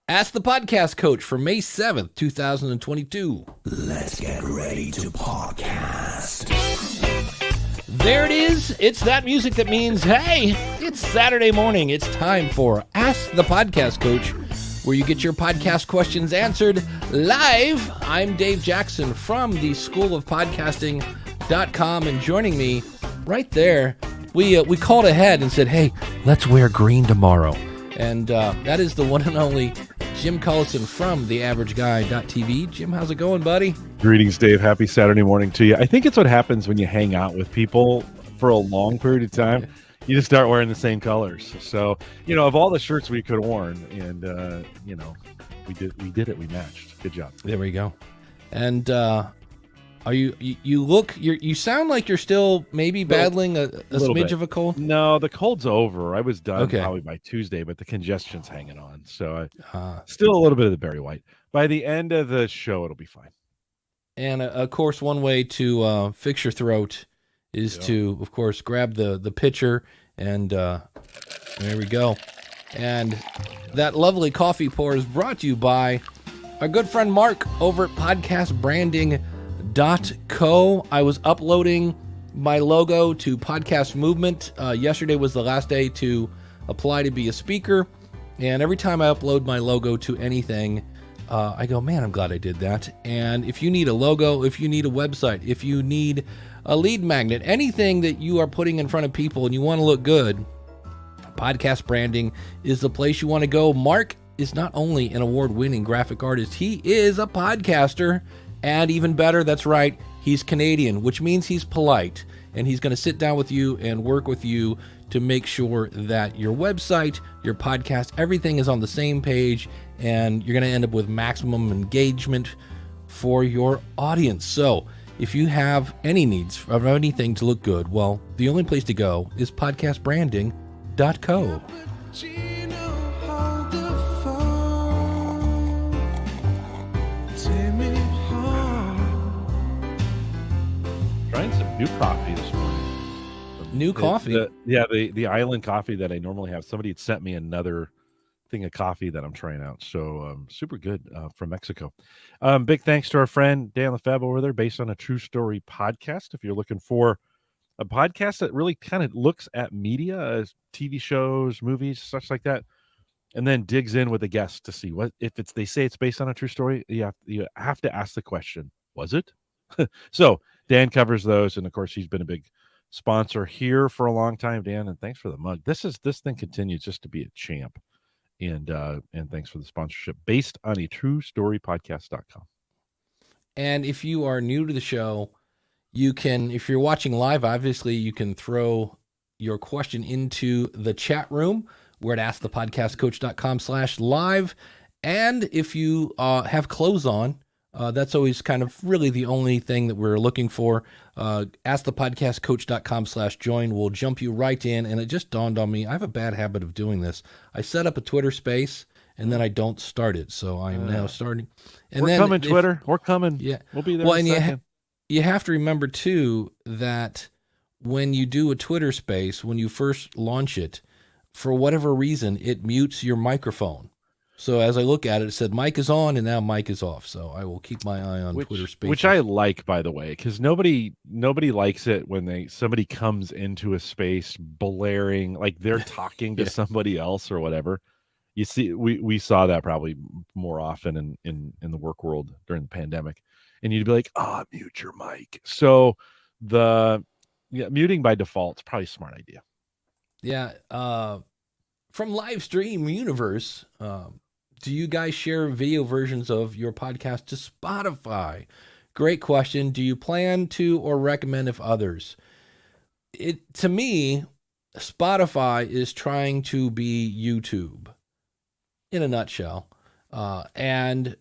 Ask the Podcast Coach for May 7th, 2022. Let's get ready to podcast. There it is. It's that music that means, hey, it's Saturday morning. It's time for Ask the Podcast Coach, where you get your podcast questions answered live. I'm Dave Jackson from the School of Podcasting.com, and joining me right there, we called ahead and said, hey, let's wear green tomorrow. And that is the one and only Jim Collison from theaverageguy.tv. Jim, how's it going, buddy? Greetings, Dave. Happy Saturday morning to you. I think it's what happens when you hang out with people for a long period of time. You just start wearing the same colors. So, of all the shirts we could have worn, and, we did it. We matched. Good job. There we go. And you sound like you're still maybe battling a smidge of a cold? No, the cold's over. I was done probably by Tuesday, but the congestion's hanging on. So still a little bit of the Barry White. By the end of the show, it'll be fine. And of course, one way to fix your throat is to, of course, grab the pitcher, and there we go. And that lovely coffee pour is brought to you by our good friend Mark over at podcastbranding.co. I was uploading my logo to Podcast Movement. Yesterday was the last day to apply to be a speaker, and every time I upload my logo to anything, I go, man, I'm glad I did that. And if you need a logo, if you need a website, if you need a lead magnet, anything that you are putting in front of people and you want to look good, Podcast Branding is the place you want to go. Mark is not only an award-winning graphic artist, he is a podcaster. And even better, that's right, he's Canadian, which means he's polite. And he's going to sit down with you and work with you to make sure that your website, your podcast, everything is on the same page, and you're going to end up with maximum engagement for your audience. So if you have any needs of anything to look good, well, the only place to go is podcastbranding.co. Trying some new coffee this morning. New coffee? The island coffee that I normally have. Somebody had sent me another thing of coffee that I'm trying out. So super good from Mexico. Big thanks to our friend Dan Lefebvre over there, based on a true story podcast. If you're looking for a podcast that really kind of looks at media, TV shows, movies, such like that, and then digs in with a guest to see what if they say it's based on a true story, you have to ask the question, was it? So Dan covers those, and of course he's been a big sponsor here for a long time, Dan, and thanks for the mug. This thing continues just to be a champ. And thanks for the sponsorship, based on a true story podcast.com. And if you are new to the show, you can, if you're watching live, obviously you can throw your question into the chat room. We're at askthepodcastcoach.com/live. And if you have clothes on, that's always kind of really the only thing that we're looking for. Askthepodcastcoach.com/join will jump you right in. And it just dawned on me, I have a bad habit of doing this. I set up a Twitter space and then I don't start it. So I am now starting. And we're coming, Twitter. We're coming. Yeah. We'll be there. Well, and you have to remember too that when you do a Twitter space, when you first launch it, for whatever reason, it mutes your microphone. So as I look at it, it said mic is on and now mic is off. So I will keep my eye on Twitter Spaces. Which I like, by the way, because nobody likes it when somebody comes into a space blaring, like they're talking to somebody else or whatever. You see, we saw that probably more often in the work world during the pandemic. And you'd be like, mute your mic. So muting by default is probably a smart idea. Yeah. From Livestream Universe, do you guys share video versions of your podcast to Spotify? Great question. Do you plan to or recommend if others? To me, Spotify is trying to be YouTube in a nutshell. And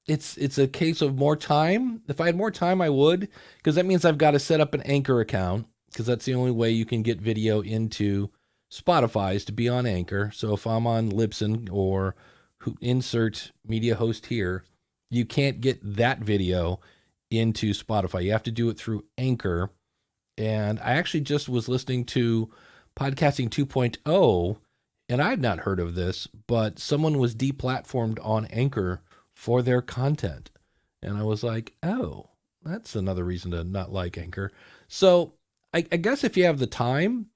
it's a case of more time. If I had more time, I would, because that means I've got to set up an Anchor account, because that's the only way you can get video into Spotify is to be on Anchor. So if I'm on Libsyn or insert media host here, you can't get that video into Spotify. You have to do it through Anchor. And I actually just was listening to Podcasting 2.0 and I had not heard of this, but someone was deplatformed on Anchor for their content. And I was like, oh, that's another reason to not like Anchor. So I guess if you have the time,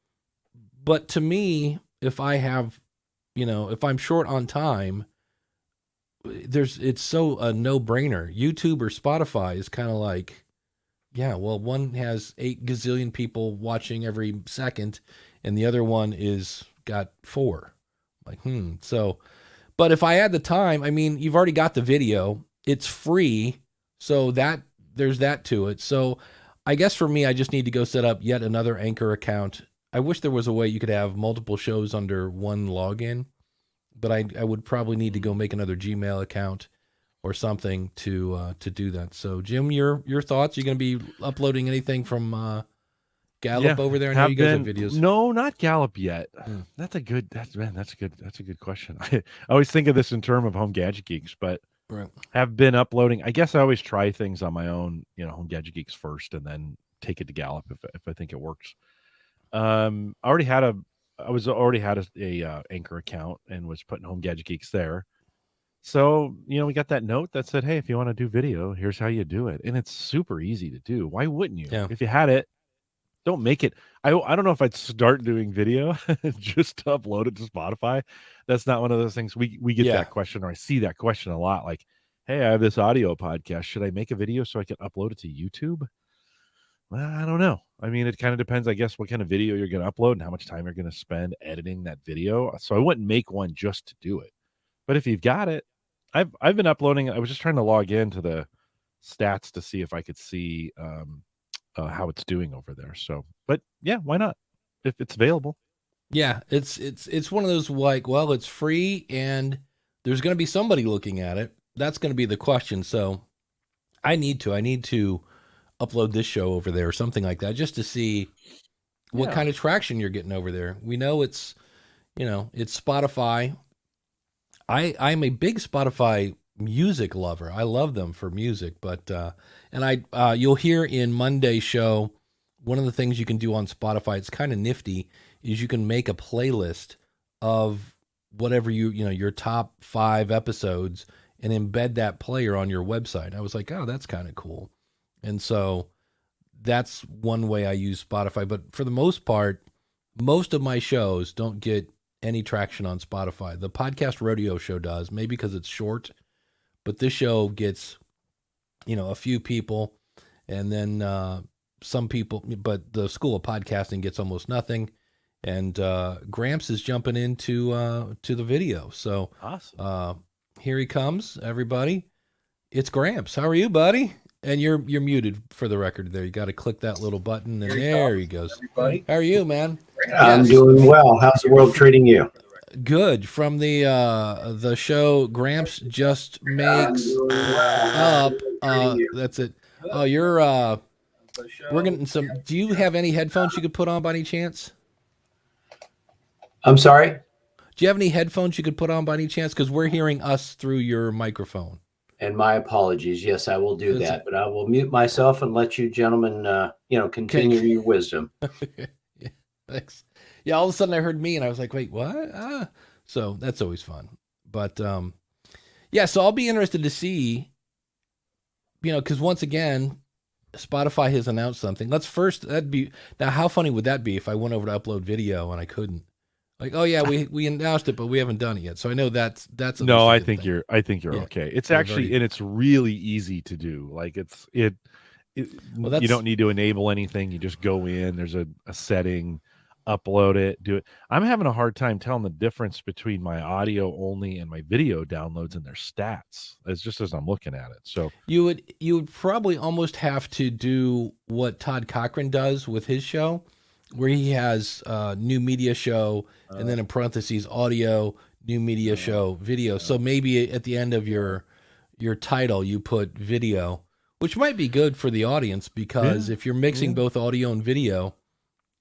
but to me, if I have, if I'm short on time, it's so a no-brainer. YouTube or Spotify is kind of like, yeah, well, one has 8 gazillion people watching every second, and the other one is got 4. Like, So, but if I had the time, I mean, you've already got the video. It's free, so there's that to it. So I guess for me, I just need to go set up yet another Anchor account. I wish there was a way you could have multiple shows under one login, but I would probably need to go make another Gmail account or something to do that. So, Jim, your thoughts? You going to be uploading anything from Gallup over there? I know you guys have videos. No, not Gallup yet. That's a good question. I always think of this in terms of Home Gadget Geeks, but right. Have been uploading. I guess I always try things on my own, Home Gadget Geeks first, and then take it to Gallup if I think it works. I already had a Anchor account and was putting Home Gadget Geeks there. So, we got that note that said, hey, if you want to do video, here's how you do it. And it's super easy to do. Why wouldn't you? Yeah. If you had it, don't make it. I don't know if I'd start doing video just to upload it to Spotify. That's not one of those things we get that question, or I see that question a lot. Like, hey, I have this audio podcast. Should I make a video so I can upload it to YouTube? Well, I don't know. I mean, it kind of depends, I guess, what kind of video you're going to upload and how much time you're going to spend editing that video. So I wouldn't make one just to do it. But if you've got it, I've been uploading. I was just trying to log into the stats to see if I could see how it's doing over there. So, but yeah, why not? If it's available. Yeah, it's one of those like, well, it's free and there's going to be somebody looking at it. That's going to be the question. So I need to upload this show over there or something like that, just to see what kind of traction you're getting over there. We know it's Spotify. I'm a big Spotify music lover. I love them for music, but you'll hear in Monday's show, one of the things you can do on Spotify, it's kind of nifty, is you can make a playlist of whatever your top 5 episodes and embed that player on your website. I was like, oh, that's kind of cool. And so that's one way I use Spotify. But for the most part, most of my shows don't get any traction on Spotify. The Podcast Rodeo show does, maybe because it's short, but this show gets, a few people, and then some people, but the School of Podcasting gets almost nothing. And Gramps is jumping into to the video. So awesome. Here he comes, everybody. It's Gramps. How are you, buddy? And you're muted for the record there. You got to click that little button, and there he goes. Everybody. How are you, man? I'm doing well. How's the world treating you? Good. From the show Gramps Just Makes Up. That's it. Oh, we're getting some. Do you have any headphones you could put on by any chance? I'm sorry? Do you have any headphones you could put on by any chance? Because we're hearing us through your microphone. And my apologies. Yes, I will do that. But I will mute myself and let you gentlemen, continue your wisdom. Yeah, thanks. Yeah, all of a sudden I heard me, and I was like, wait, what? So that's always fun. But, so I'll be interested to see, because once again, Spotify has announced something. Now how funny would that be if I went over to upload video and I couldn't? Like, oh yeah, we announced it, but we haven't done it yet. So I know that's no. I think you're okay. It's actually, and it's really easy to do. Like you don't need to enable anything. You just go in. There's a setting, upload it, do it. I'm having a hard time telling the difference between my audio only and my video downloads and their stats. It's just as I'm looking at it. So you would probably almost have to do what Todd Cochran does with his show, where he has new media show and then in parentheses audio, new media show, video. So maybe at the end of your title you put video, which might be good for the audience, because if you're mixing both audio and video,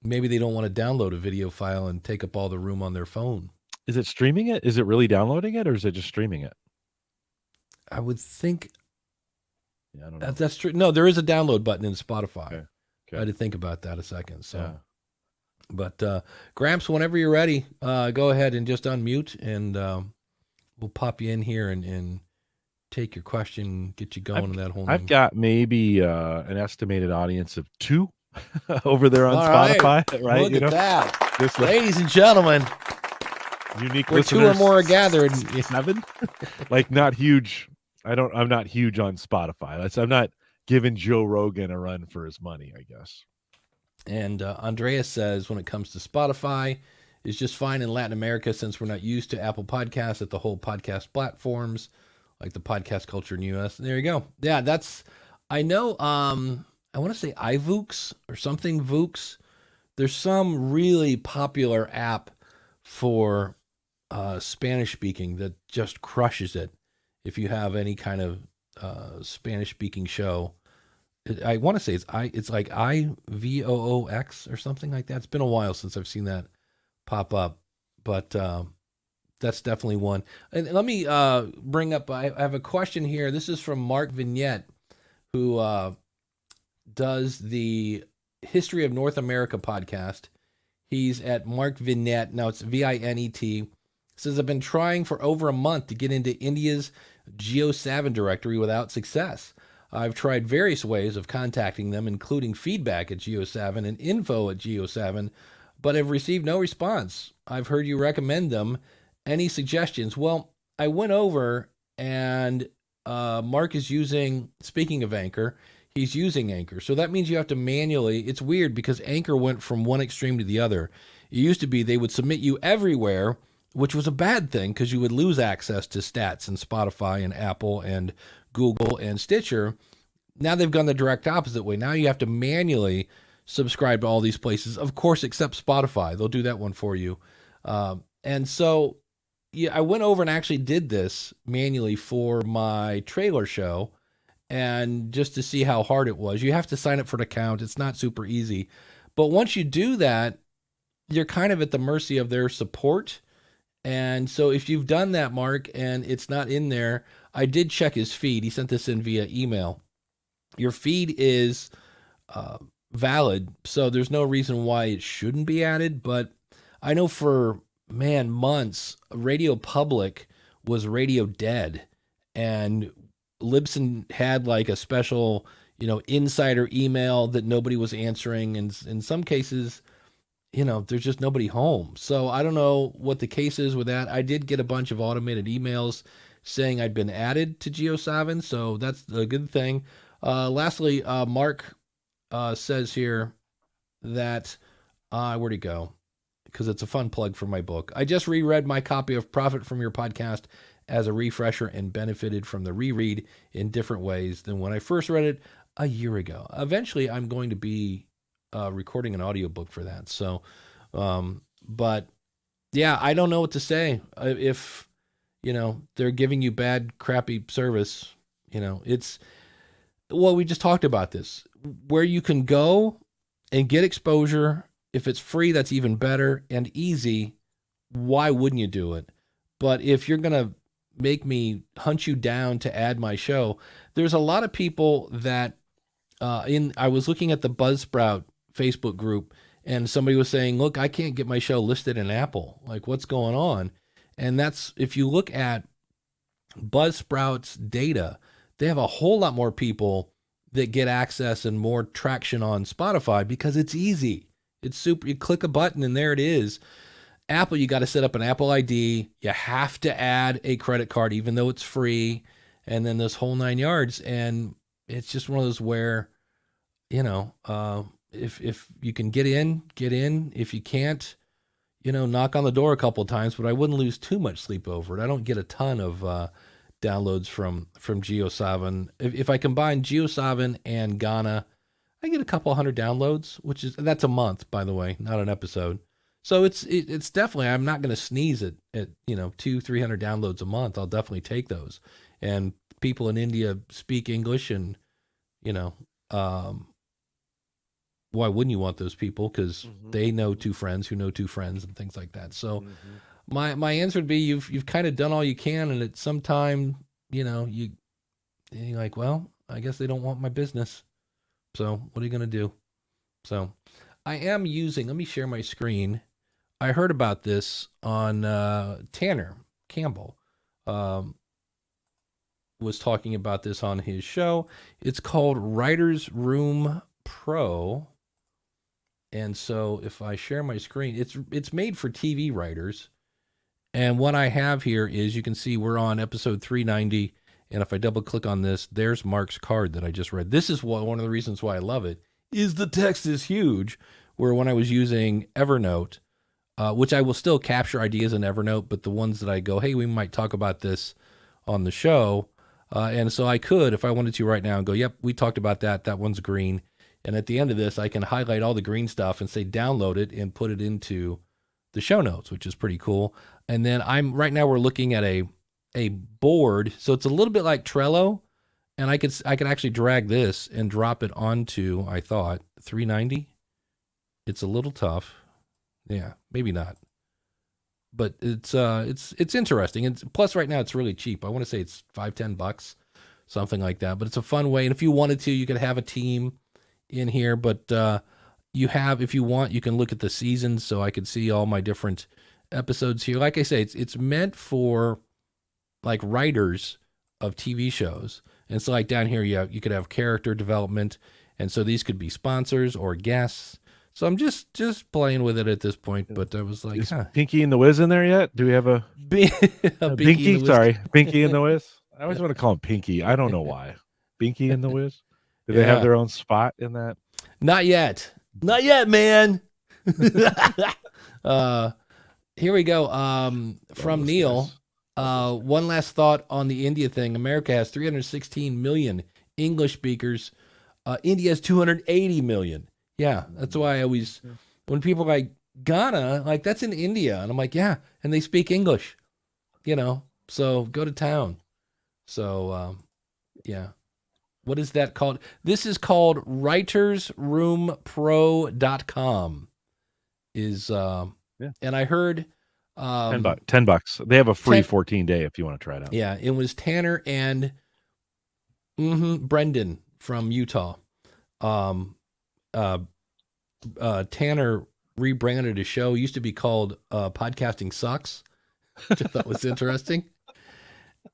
maybe they don't want to download a video file and take up all the room on their phone. Is it streaming it? Is it really downloading it, or is it just streaming it? I would think. Yeah, I don't know. That's true. No, there is a download button in Spotify. Okay. I had to think about that a second. So, But Gramps, whenever you're ready, go ahead and just unmute, and we'll pop you in here and take your question, get you going, and that whole I've thing. got maybe an estimated audience of 2 over there on All Spotify, right? Look at that. Just Ladies and gentlemen, unique where listeners. 2 or more are gathered. 7? Like, not huge. I'm not huge on Spotify. I'm not giving Joe Rogan a run for his money, I guess. And Andreas says, when it comes to Spotify, it's just fine in Latin America since we're not used to Apple Podcasts at the whole podcast platforms, like the podcast culture in the U.S. And there you go. Yeah, I know, I want to say iVoox or something Voox. There's some really popular app for Spanish speaking that just crushes it. If you have any kind of Spanish speaking show, I want to say it's like IVOOX or something like that. It's been a while since I've seen that pop up, but that's definitely one. And let me bring up, I have a question here. This is from Mark Vignette, who does the History of North America podcast. He's at Mark Vignette. Now it's Vinet. Says, I've been trying for over a month to get into India's GeoSavin directory without success. I've tried various ways of contacting them, including feedback at GeoSavin and info at GeoSavin, but have received no response. I've heard you recommend them. Any suggestions? Well, I went over, and Mark is using, speaking of Anchor, he's using Anchor. So that means you have to manually, it's weird because Anchor went from one extreme to the other. It used to be they would submit you everywhere, which was a bad thing because you would lose access to stats and Spotify and Apple and Google and Stitcher. Now they've gone the direct opposite way. Now you have to manually subscribe to all these places, of course, except Spotify. They'll do that one for you. And so, yeah, I went over and actually did this manually for my trailer show, and just to see how hard it was. You have to sign up for an account. It's not super easy. But once you do that, you're kind of at the mercy of their support. And so if you've done that, Mark, and it's not in there, I did check his feed. He sent this in via email. Your feed is valid, so there's no reason why it shouldn't be added. But I know for, months, Radio Public was radio dead. And Libsyn had like a special, insider email that nobody was answering. And in some cases, there's just nobody home. So I don't know what the case is with that. I did get a bunch of automated emails saying I'd been added to GeoSavin, so that's a good thing. Lastly, Mark says here that, where'd he go? Because it's a fun plug for my book. I just reread my copy of Profit from Your Podcast as a refresher and benefited from the reread in different ways than when I first read it a year ago. Eventually, I'm going to be recording an audiobook for that. So, but yeah, I don't know what to say. If, they're giving you bad, crappy service, we just talked about this, where you can go and get exposure. If it's free, that's even better and easy. Why wouldn't you do it? But if you're going to make me hunt you down to add my show, there's a lot of people that I was looking at the Buzzsprout Facebook group, and somebody was saying, look, I can't get my show listed in Apple. Like, what's going on? And that's, if you look at Buzzsprout's data, they have a whole lot more people that get access and more traction on Spotify because it's easy. It's super. You click a button and there it is. Apple, you got to set up an Apple ID. You have to add a credit card, even though it's free. And then this whole 9 yards. And it's just one of those where, if you can get in. If you can't, knock on the door a couple of times, but I wouldn't lose too much sleep over it. I don't get a ton of downloads from GeoSavin. If I combine GeoSavin and Ghana, I get a couple hundred downloads, that's a month, by the way, not an episode. So it's definitely, I'm not going to sneeze at 200-300 downloads a month. I'll definitely take those. And people in India speak English, and why wouldn't you want those people? Because they know two friends who know two friends and things like that. So my answer would be you've kind of done all you can, and at some time, you're like, well, I guess they don't want my business. So what are you going to do? So I am using, let me share my screen. I heard about this on Tanner Campbell was talking about this on his show. It's called Writer's Room Pro. And so if I share my screen, it's made for TV writers. And what I have here is, you can see we're on episode 390. And if I double click on this, there's Mark's card that I just read. This is one of the reasons why I love it, is the text is huge. Where when I was using Evernote, which I will still capture ideas in Evernote, but the ones that I go, hey, we might talk about this on the show. And so I could, if I wanted to right now, and go, yep, we talked about that. That one's green. And at the end of this, I can highlight all the green stuff and say download it and put it into the show notes, which is pretty cool. And then right now we're looking at a board. So it's a little bit like Trello. And I could actually drag this and drop it onto, I thought, 390. It's a little tough. Yeah, maybe not. But it's interesting. And plus right now it's really cheap. I want to say it's $5-10, something like that. But it's a fun way. And if you wanted to, you could have a team in here. But if you want, you can look at the seasons, so I could see all my different episodes here. Like I say, it's meant for like writers of TV shows. And so like down here, you could have character development. And so these could be sponsors or guests. So I'm just playing with it at this point, but I was like, is Pinky and the Wiz in there yet? Do we have a Pinky? Sorry, Pinky and the Wiz. I always want to call him Pinky. I don't know why. Pinky and the Wiz. Do they have their own spot in that? Not yet, man. Here we go. From Neil. One last thought on the India thing. America has 316 million English speakers. India has 280 million. Yeah, that's why I always, when people are like, Ghana, like, that's in India. And I'm like, yeah, and they speak English, so go to town. So, yeah. What is that called? This is called writersroompro.com. And I heard... $10. They have a free 14-day if you want to try it out. Yeah, it was Tanner and Brendan from Utah. Tanner rebranded his show. It used to be called Podcasting Sucks, which I thought was interesting.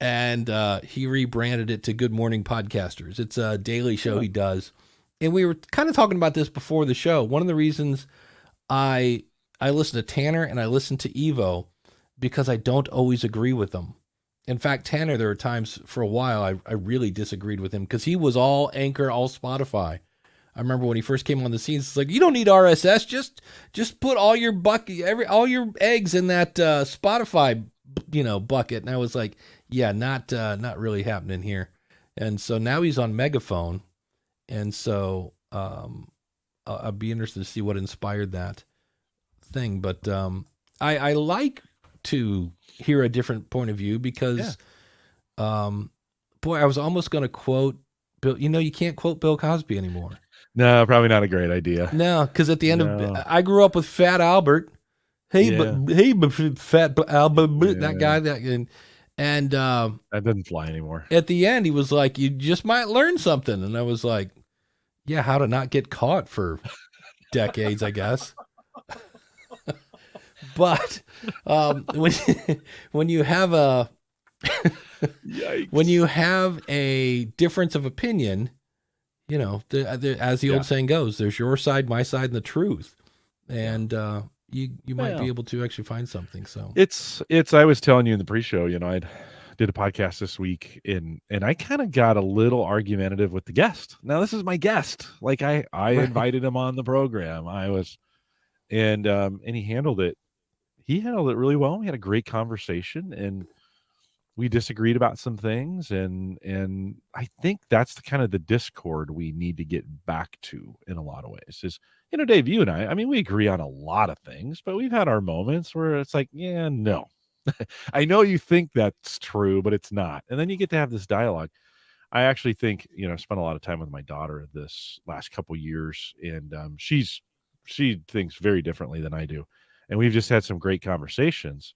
And he rebranded it to Good Morning Podcasters. It's a daily show he does. And we were kind of talking about this before the show. One of the reasons I listen to Tanner and I listen to Evo, because I don't always agree with them. In fact, Tanner, there were times for a while I really disagreed with him, because he was all Anchor, all Spotify. I remember when he first came on the scene, it's like, you don't need RSS. Just put all your all your eggs in that Spotify, bucket. And I was like, yeah, not really happening here. And so now he's on Megaphone. And so I'd be interested to see what inspired that thing. But I like to hear a different point of view, because, boy, I was almost going to quote Bill. You can't quote Bill Cosby anymore. No, probably not a great idea. No, because at the end of I grew up with Fat Albert. Hey, Fat Albert, that guy. And that doesn't fly anymore. At the end, he was like, "You just might learn something," and I was like, "Yeah, how to not get caught for decades, I guess." But when you have when you have a difference of opinion, as the old saying goes, there's your side, my side, and the truth. And you might be able to actually find something. So it's I was telling you in the pre-show, I did a podcast this week, and I kind of got a little argumentative with the guest. Now, this is my guest. Like I invited him on the program. And he handled it. He handled it really well. We had a great conversation, and we disagreed about some things, and I think that's the kind of the discord we need to get back to in a lot of ways. Is, Dave, you and I mean, we agree on a lot of things, but we've had our moments where it's like, yeah, no, I know you think that's true, but it's not. And then you get to have this dialogue. I actually think, I've spent a lot of time with my daughter this last couple years, and she thinks very differently than I do. And we've just had some great conversations.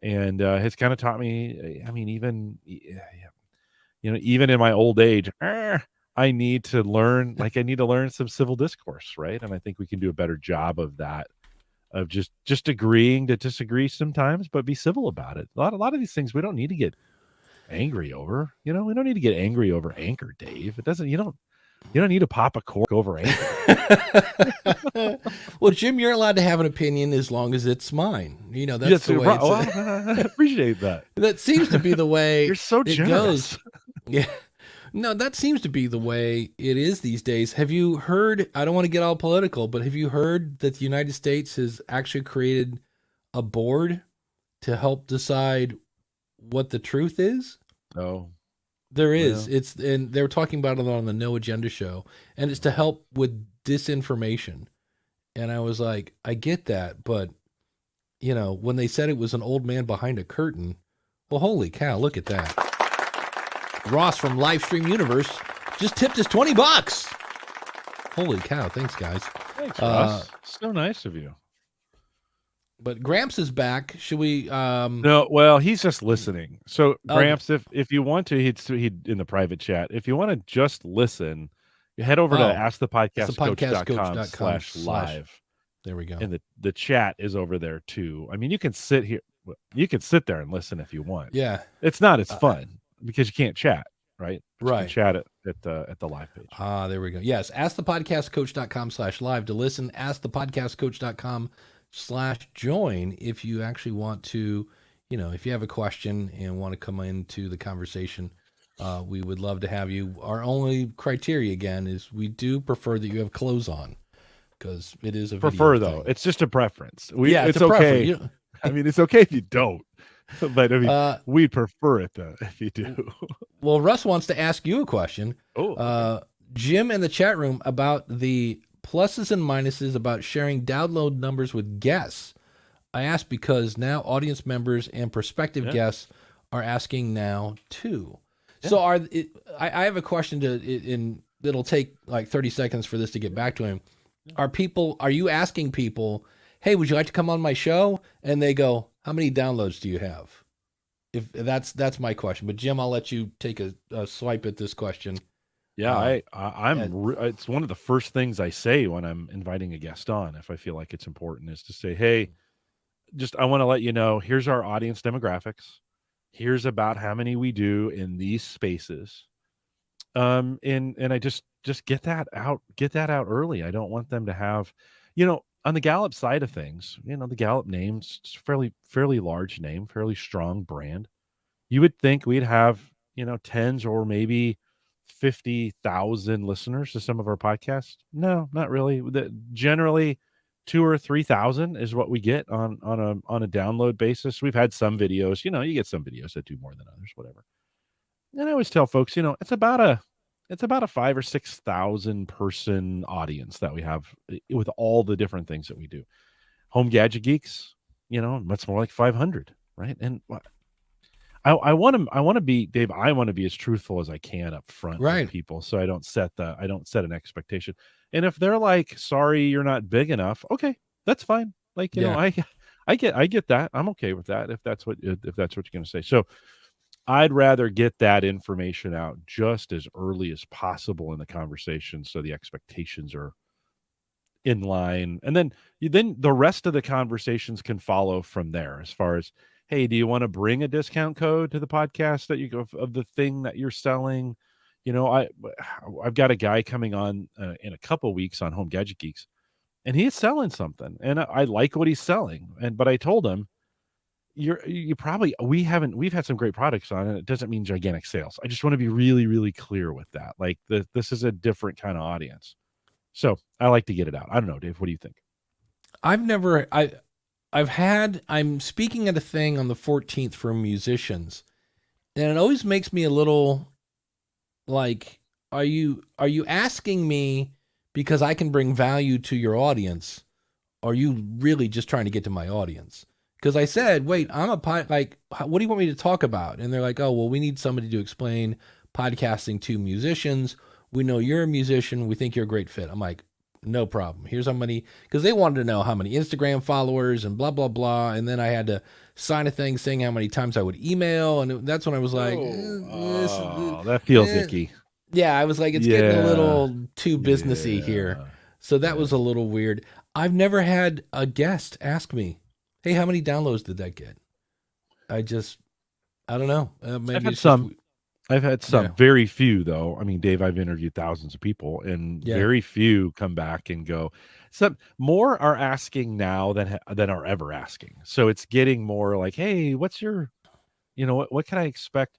And it's kind of taught me, I mean, even in my old age, I need to learn, like I need to learn some civil discourse, right? And I think we can do a better job of that, of just agreeing to disagree sometimes, but be civil about it. A lot of these things we don't need to get angry over. We don't need to get angry over Anchor, Dave. It doesn't. You don't need to pop a cork over Anchor. Well, Jim, you're allowed to have an opinion as long as it's mine. That's the way. I appreciate that. That seems to be the way. You're so generous. Goes. Yeah. No, that seems to be the way it is these days. Have you heard, I don't want to get all political, but have you heard that the United States has actually created a board to help decide what the truth is? Oh, there is. Yeah. And they were talking about it on the No Agenda show, and it's to help with disinformation. And I was like, I get that, but when they said it was an old man behind a curtain, well, holy cow, look at that. Ross from Livestream Universe just tipped us $20. Holy cow. Thanks, guys. Thanks, Ross. So nice of you. But Gramps is back. Should we? No, well, he's just listening. So Gramps, if you want to, he'd in the private chat. If you want to just listen, you head over to askthepodcastcoach.com/live. There we go. And the chat is over there too. I mean, you can sit here. You can sit there and listen if you want. Yeah. It's not as fun because you can't chat, right? Right. You can chat at the live page. There we go. Yes. Askthepodcastcoach.com/live to listen. Askthepodcastcoach.com/join if you actually want to, if you have a question and want to come into the conversation. We would love to have you. Our only criteria, again, is we do prefer that you have clothes on, because it is a prefer video though. thing. It's just a preference. It's okay. I mean, it's okay if you don't, but I mean, we'd prefer it though if you do. Well, Russ wants to ask you a question. Jim in the chat room about the pluses and minuses about sharing download numbers with guests. I asked because now audience members and prospective guests are asking now too. Yeah. So I have a question it'll take like 30 seconds for this to get back to him. Are you asking people, hey, would you like to come on my show? And they go, how many downloads do you have? If that's my question. But Jim, I'll let you take a swipe at this question. Yeah, it's one of the first things I say when I'm inviting a guest on, if I feel like it's important, is to say, hey, I want to let you know, here's our audience demographics. Here's about how many we do in these spaces. And I just get that out early. I don't want them to have, on the Gallup side of things, the Gallup name's fairly large name, fairly strong brand. You would think we'd have, tens or maybe 50,000 listeners to some of our podcasts. No, not really. Generally 2,000 or 3,000 is what we get on a download basis. We've had some videos, you get some videos that do more than others, whatever. And I always tell folks, it's about a 5,000 or 6,000 person audience that we have with all the different things that we do. Home Gadget Geeks, much more like 500, right? And I want to be, Dave, I want to be as truthful as I can up front with people, so I don't set an expectation. And if they're like, sorry, you're not big enough, okay, that's fine. Like, I get that. I'm okay with that if that's what you're going to say. So I'd rather get that information out just as early as possible in the conversation, so the expectations are in line, and then the rest of the conversations can follow from there. As far as, hey, do you want to bring a discount code to the podcast that you go of the thing that you're selling? I've got a guy coming on in a couple weeks on Home Gadget Geeks, and he's selling something, and I like what he's selling. But I told him, we've had some great products on, and it doesn't mean gigantic sales. I just want to be really, really clear with that. Like this is a different kind of audience. So I like to get it out. I don't know, Dave, what do you think? I'm speaking at a thing on the 14th for musicians, and it always makes me a little like, are you asking me because I can bring value to your audience? Or are you really just trying to get to my audience? Because I said, wait, what do you want me to talk about? And they're like, oh, well, we need somebody to explain podcasting to musicians. We know you're a musician. We think you're a great fit. I'm like, no problem. Here's how many, because they wanted to know how many Instagram followers and blah, blah, blah. And then I had to sign a thing saying how many times I would email. And that's when I was like, that feels icky. Yeah, I was like, it's getting a little too businessy here. So that was a little weird. I've never had a guest ask me, "Hey, how many downloads did that get?" I don't know. Maybe it's just I've had some, very few though. I mean, Dave, I've interviewed thousands of people, and very few come back and go. Some more are asking now than are ever asking. So it's getting more like, hey, what's your, what can I expect?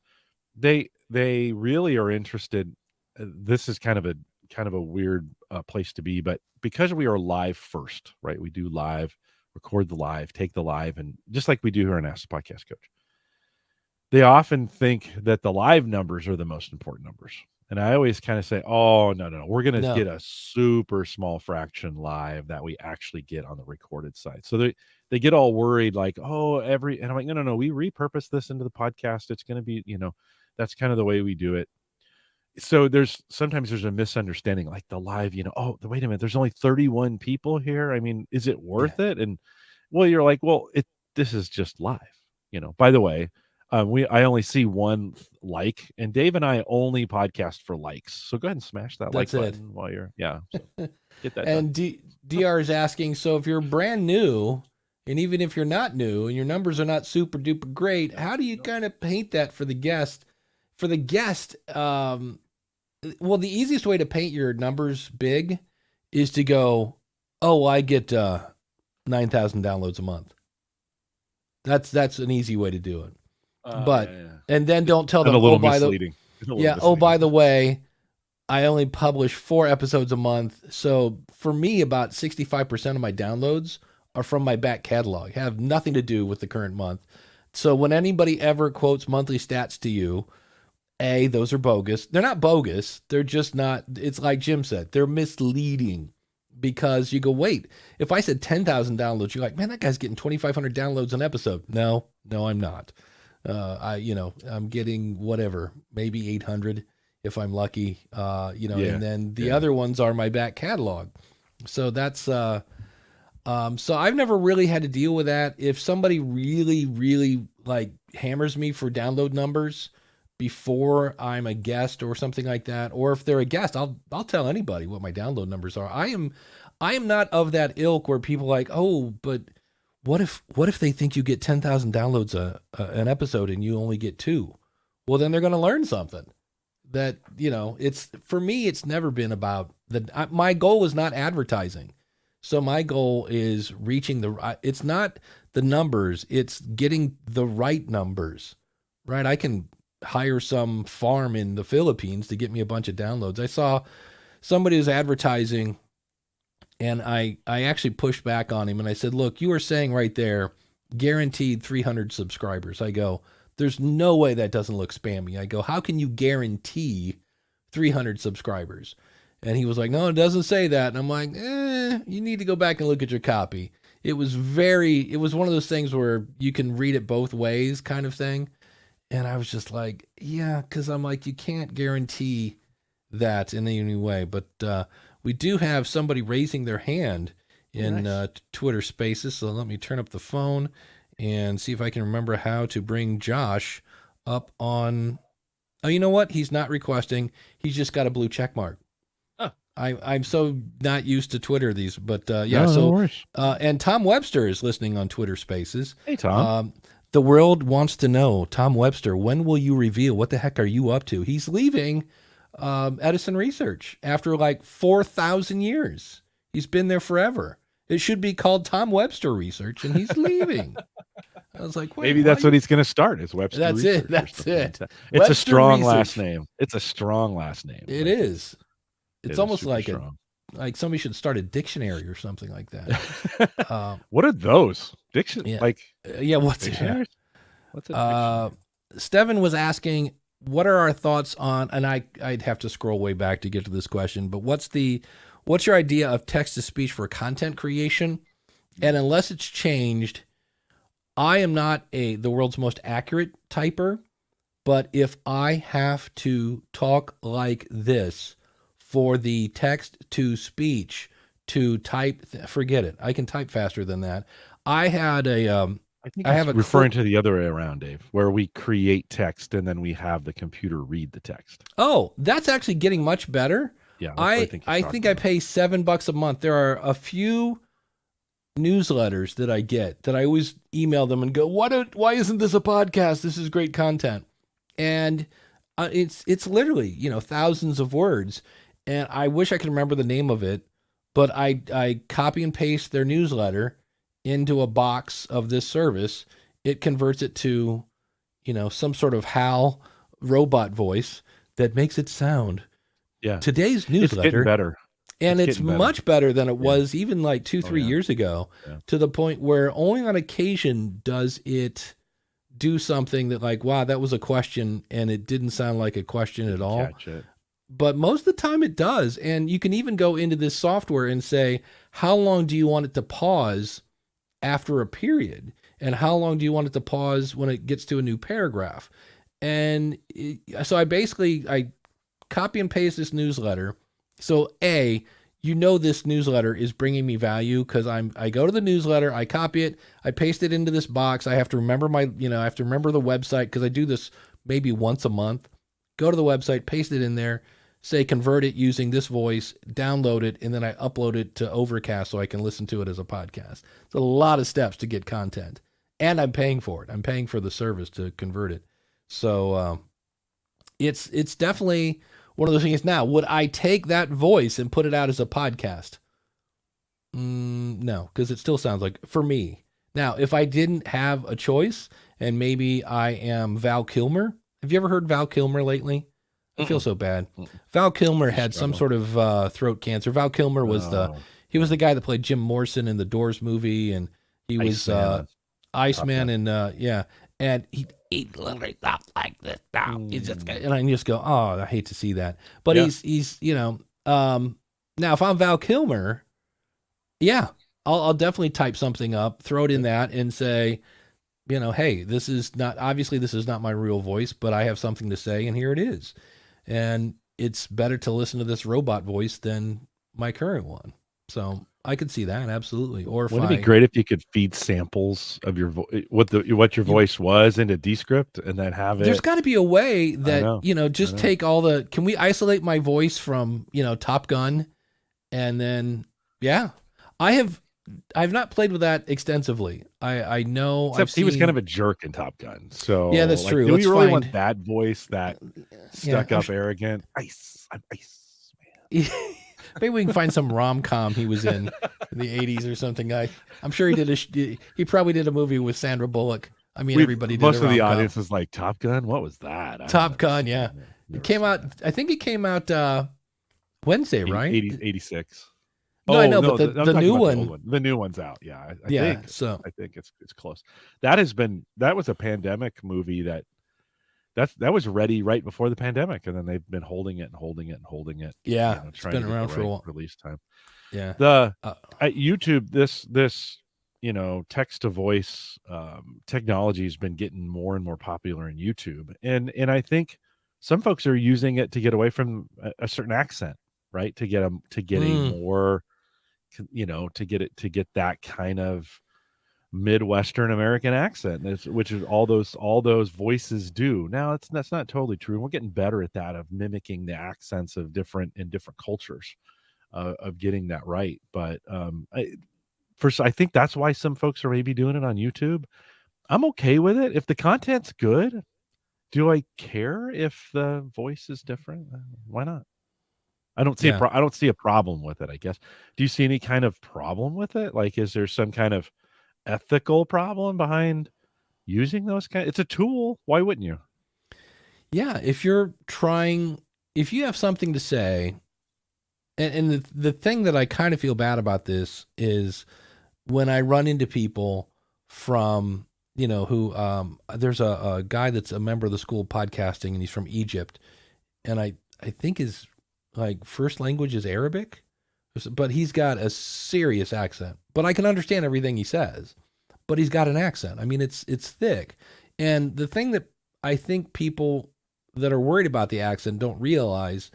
They really are interested. This is kind of a weird place to be, but because we are live first, right? We do live, record the live, take the live, and just like we do here on Ask the Podcast Coach. They often think that the live numbers are the most important numbers. And I always kind of say, oh, no. We're going to get a super small fraction live that we actually get on the recorded side. So they get all worried like, oh, and I'm like, no. We repurpose this into the podcast. It's going to be, that's kind of the way we do it. So sometimes there's a misunderstanding like the live, oh, wait a minute, there's only 31 people here. I mean, is it worth it? And well, you're like, well, this is just live, by the way. I only see one like, and Dave and I only podcast for likes. So go ahead and smash that button while you're, so get that. And DR is asking, so if you're brand new, and even if you're not new and your numbers are not super duper great, how do you kind of paint that for the guest? For the guest, well, the easiest way to paint your numbers big is to go, oh, I get 9,000 downloads a month. That's an easy way to do it. And then don't tell them, by the way, I only publish 4 episodes a month. So for me, about 65% of my downloads are from my back catalog, have nothing to do with the current month. So when anybody ever quotes monthly stats to you, those are bogus. They're not bogus. They're just not, it's like Jim said, they're misleading. Because you go, wait, if I said 10,000 downloads, you're like, man, that guy's getting 2,500 downloads an episode. No, I'm not. I'm getting whatever, maybe 800 if I'm lucky, and then the other ones are my back catalog. So that's, so I've never really had to deal with that. If somebody really, really like hammers me for download numbers before I'm a guest or something like that, or if they're a guest, I'll tell anybody what my download numbers are. I am not of that ilk where people are like, oh, but what if they think you get 10,000 downloads an episode and you only get 2? Well, then they're going to learn something. That, it's, for me, it's never been about my goal is not advertising. So my goal is reaching it's not the numbers, it's getting the right numbers, right? I can hire some farm in the Philippines to get me a bunch of downloads. I saw somebody was advertising, and I actually pushed back on him and I said, look, you are saying right there, guaranteed 300 subscribers. I go, there's no way that doesn't look spammy. I go, how can you guarantee 300 subscribers? And he was like, no, it doesn't say that. And I'm like, you need to go back and look at your copy. It was one of those things where you can read it both ways kind of thing. And I was just like, yeah, because I'm like, you can't guarantee that in any way. But we do have somebody raising their hand in Twitter Spaces. So let me turn up the phone and see if I can remember how to bring Josh up on. Oh, you know what? He's not requesting. He's just got a blue check mark. Oh. I'm so not used to Twitter but yeah. No worries. And Tom Webster is listening on Twitter Spaces. Hey, Tom. The world wants to know, Tom Webster, when will you reveal? What the heck are you up to? He's leaving Edison Research after like 4,000 years. He's been there forever. It should be called Tom Webster Research, and he's leaving. I was like, maybe that's what he's going to start. Is Webster? That's Research it. That's it. It's a strong last name. It's a strong last name. It is. It's almost like like somebody should start a dictionary or something like that. What are those? Dictionary? Yeah. What's dictionary? What's a dictionary? Steven was asking, what are our thoughts on? And I'd have to scroll way back to get to this question. But what's your idea of text to speech for content creation? And unless it's changed, I am not the world's most accurate typer. But if I have to talk like this for the text to speech to type, forget it. I can type faster than that. I had I think I he's have a referring to the other way around, Dave, where we create text and then we have the computer read the text. Oh, that's actually getting much better. Yeah, that's what I think he's I talking think I about. pay $7 a month. There are a few newsletters that I get that I always email them and go, why isn't this a podcast? This is great content. And it's literally, thousands of words. And I wish I could remember the name of it, but I copy and paste their newsletter into a box of this service. It converts it to, some sort of HAL robot voice that makes it sound. Yeah. Today's It's getting newsletter. better. And it's getting better. much better than it was even like 2-3 yeah. years ago, Yeah. to the point where only on occasion does it do something that like, wow, that was a question and it didn't sound like a question at all. Catch it. But most of the time it does. And you can even go into this software and say, how long do you want it to pause after a period? And how long do you want it to pause when it gets to a new paragraph? And so I copy and paste this newsletter. So this newsletter is bringing me value because I go to the newsletter, I copy it, I paste it into this box. I have to remember I have to remember the website because I do this maybe once a month. Go to the website, paste it in there, say convert it using this voice, download it, and then I upload it to Overcast so I can listen to it as a podcast. It's a lot of steps to get content, and I'm paying for it. I'm paying for the service to convert it. So it's definitely one of those things. Now, would I take that voice and put it out as a podcast? No, because it still sounds like, for me. Now, if I didn't have a choice and maybe I am Val Kilmer. Have you ever heard Val Kilmer lately? I feel so bad. Val Kilmer had some sort of throat cancer. Val Kilmer was he was the guy that played Jim Morrison in the Doors movie, and he was Iceman, and and he literally talks like this. He's just, and I just go, oh, I hate to see that. But he's now if I'm Val Kilmer, I'll definitely type something up, throw it in that, and say, hey, this is not my real voice, but I have something to say, and here it is. And it's better to listen to this robot voice than my current one. So I could see that, absolutely. Or wouldn't it be great if you could feed samples of your what your voice was into Descript and then have it? There's got to be a way that just take all the. Can we isolate my voice from Top Gun, and then I've not played with that extensively. I know. Except he was kind of a jerk in Top Gun. So yeah, that's true. Do we really want that voice, that stuck up, arrogant? I'm ice, man. Maybe we can find some rom-com he was in the 80s or something. I'm sure he did. He probably did a movie with Sandra Bullock. I mean, everybody did. Most of the audience was like, Top Gun? What was that? Top Gun, yeah. It came out. I think it came out Wednesday, right? 86. No, I know, but the new one. The new one's out. Yeah, I think it's close. That was a pandemic movie that was ready right before the pandemic, and then they've been holding it. Yeah, it's been around for a while. Release time. Yeah. At YouTube, this text to voice technology has been getting more and more popular in YouTube, and I think some folks are using it to get away from a certain accent, right? To get a more to get that kind of Midwestern American accent, which is all those voices do. Now that's not totally true. We're getting better at that, of mimicking the accents of different cultures, of getting that right. But I think that's why some folks are maybe doing it on YouTube. I'm okay with it if the content's good. Do I care if the voice is different? Why not? I don't see I don't see a problem with it, I guess. Do you see any kind of problem with it? Like, is there some kind of ethical problem behind using those it's a tool? Why wouldn't you? Yeah, if you have something to say, and the thing that I kind of feel bad about this is when I run into people from, who, there's a guy that's a member of the School of Podcasting, and he's from Egypt, and I think his first language is Arabic, but he's got a serious accent, but I can understand everything he says, but he's got an accent. I mean, it's thick. And the thing that I think people that are worried about the accent don't realize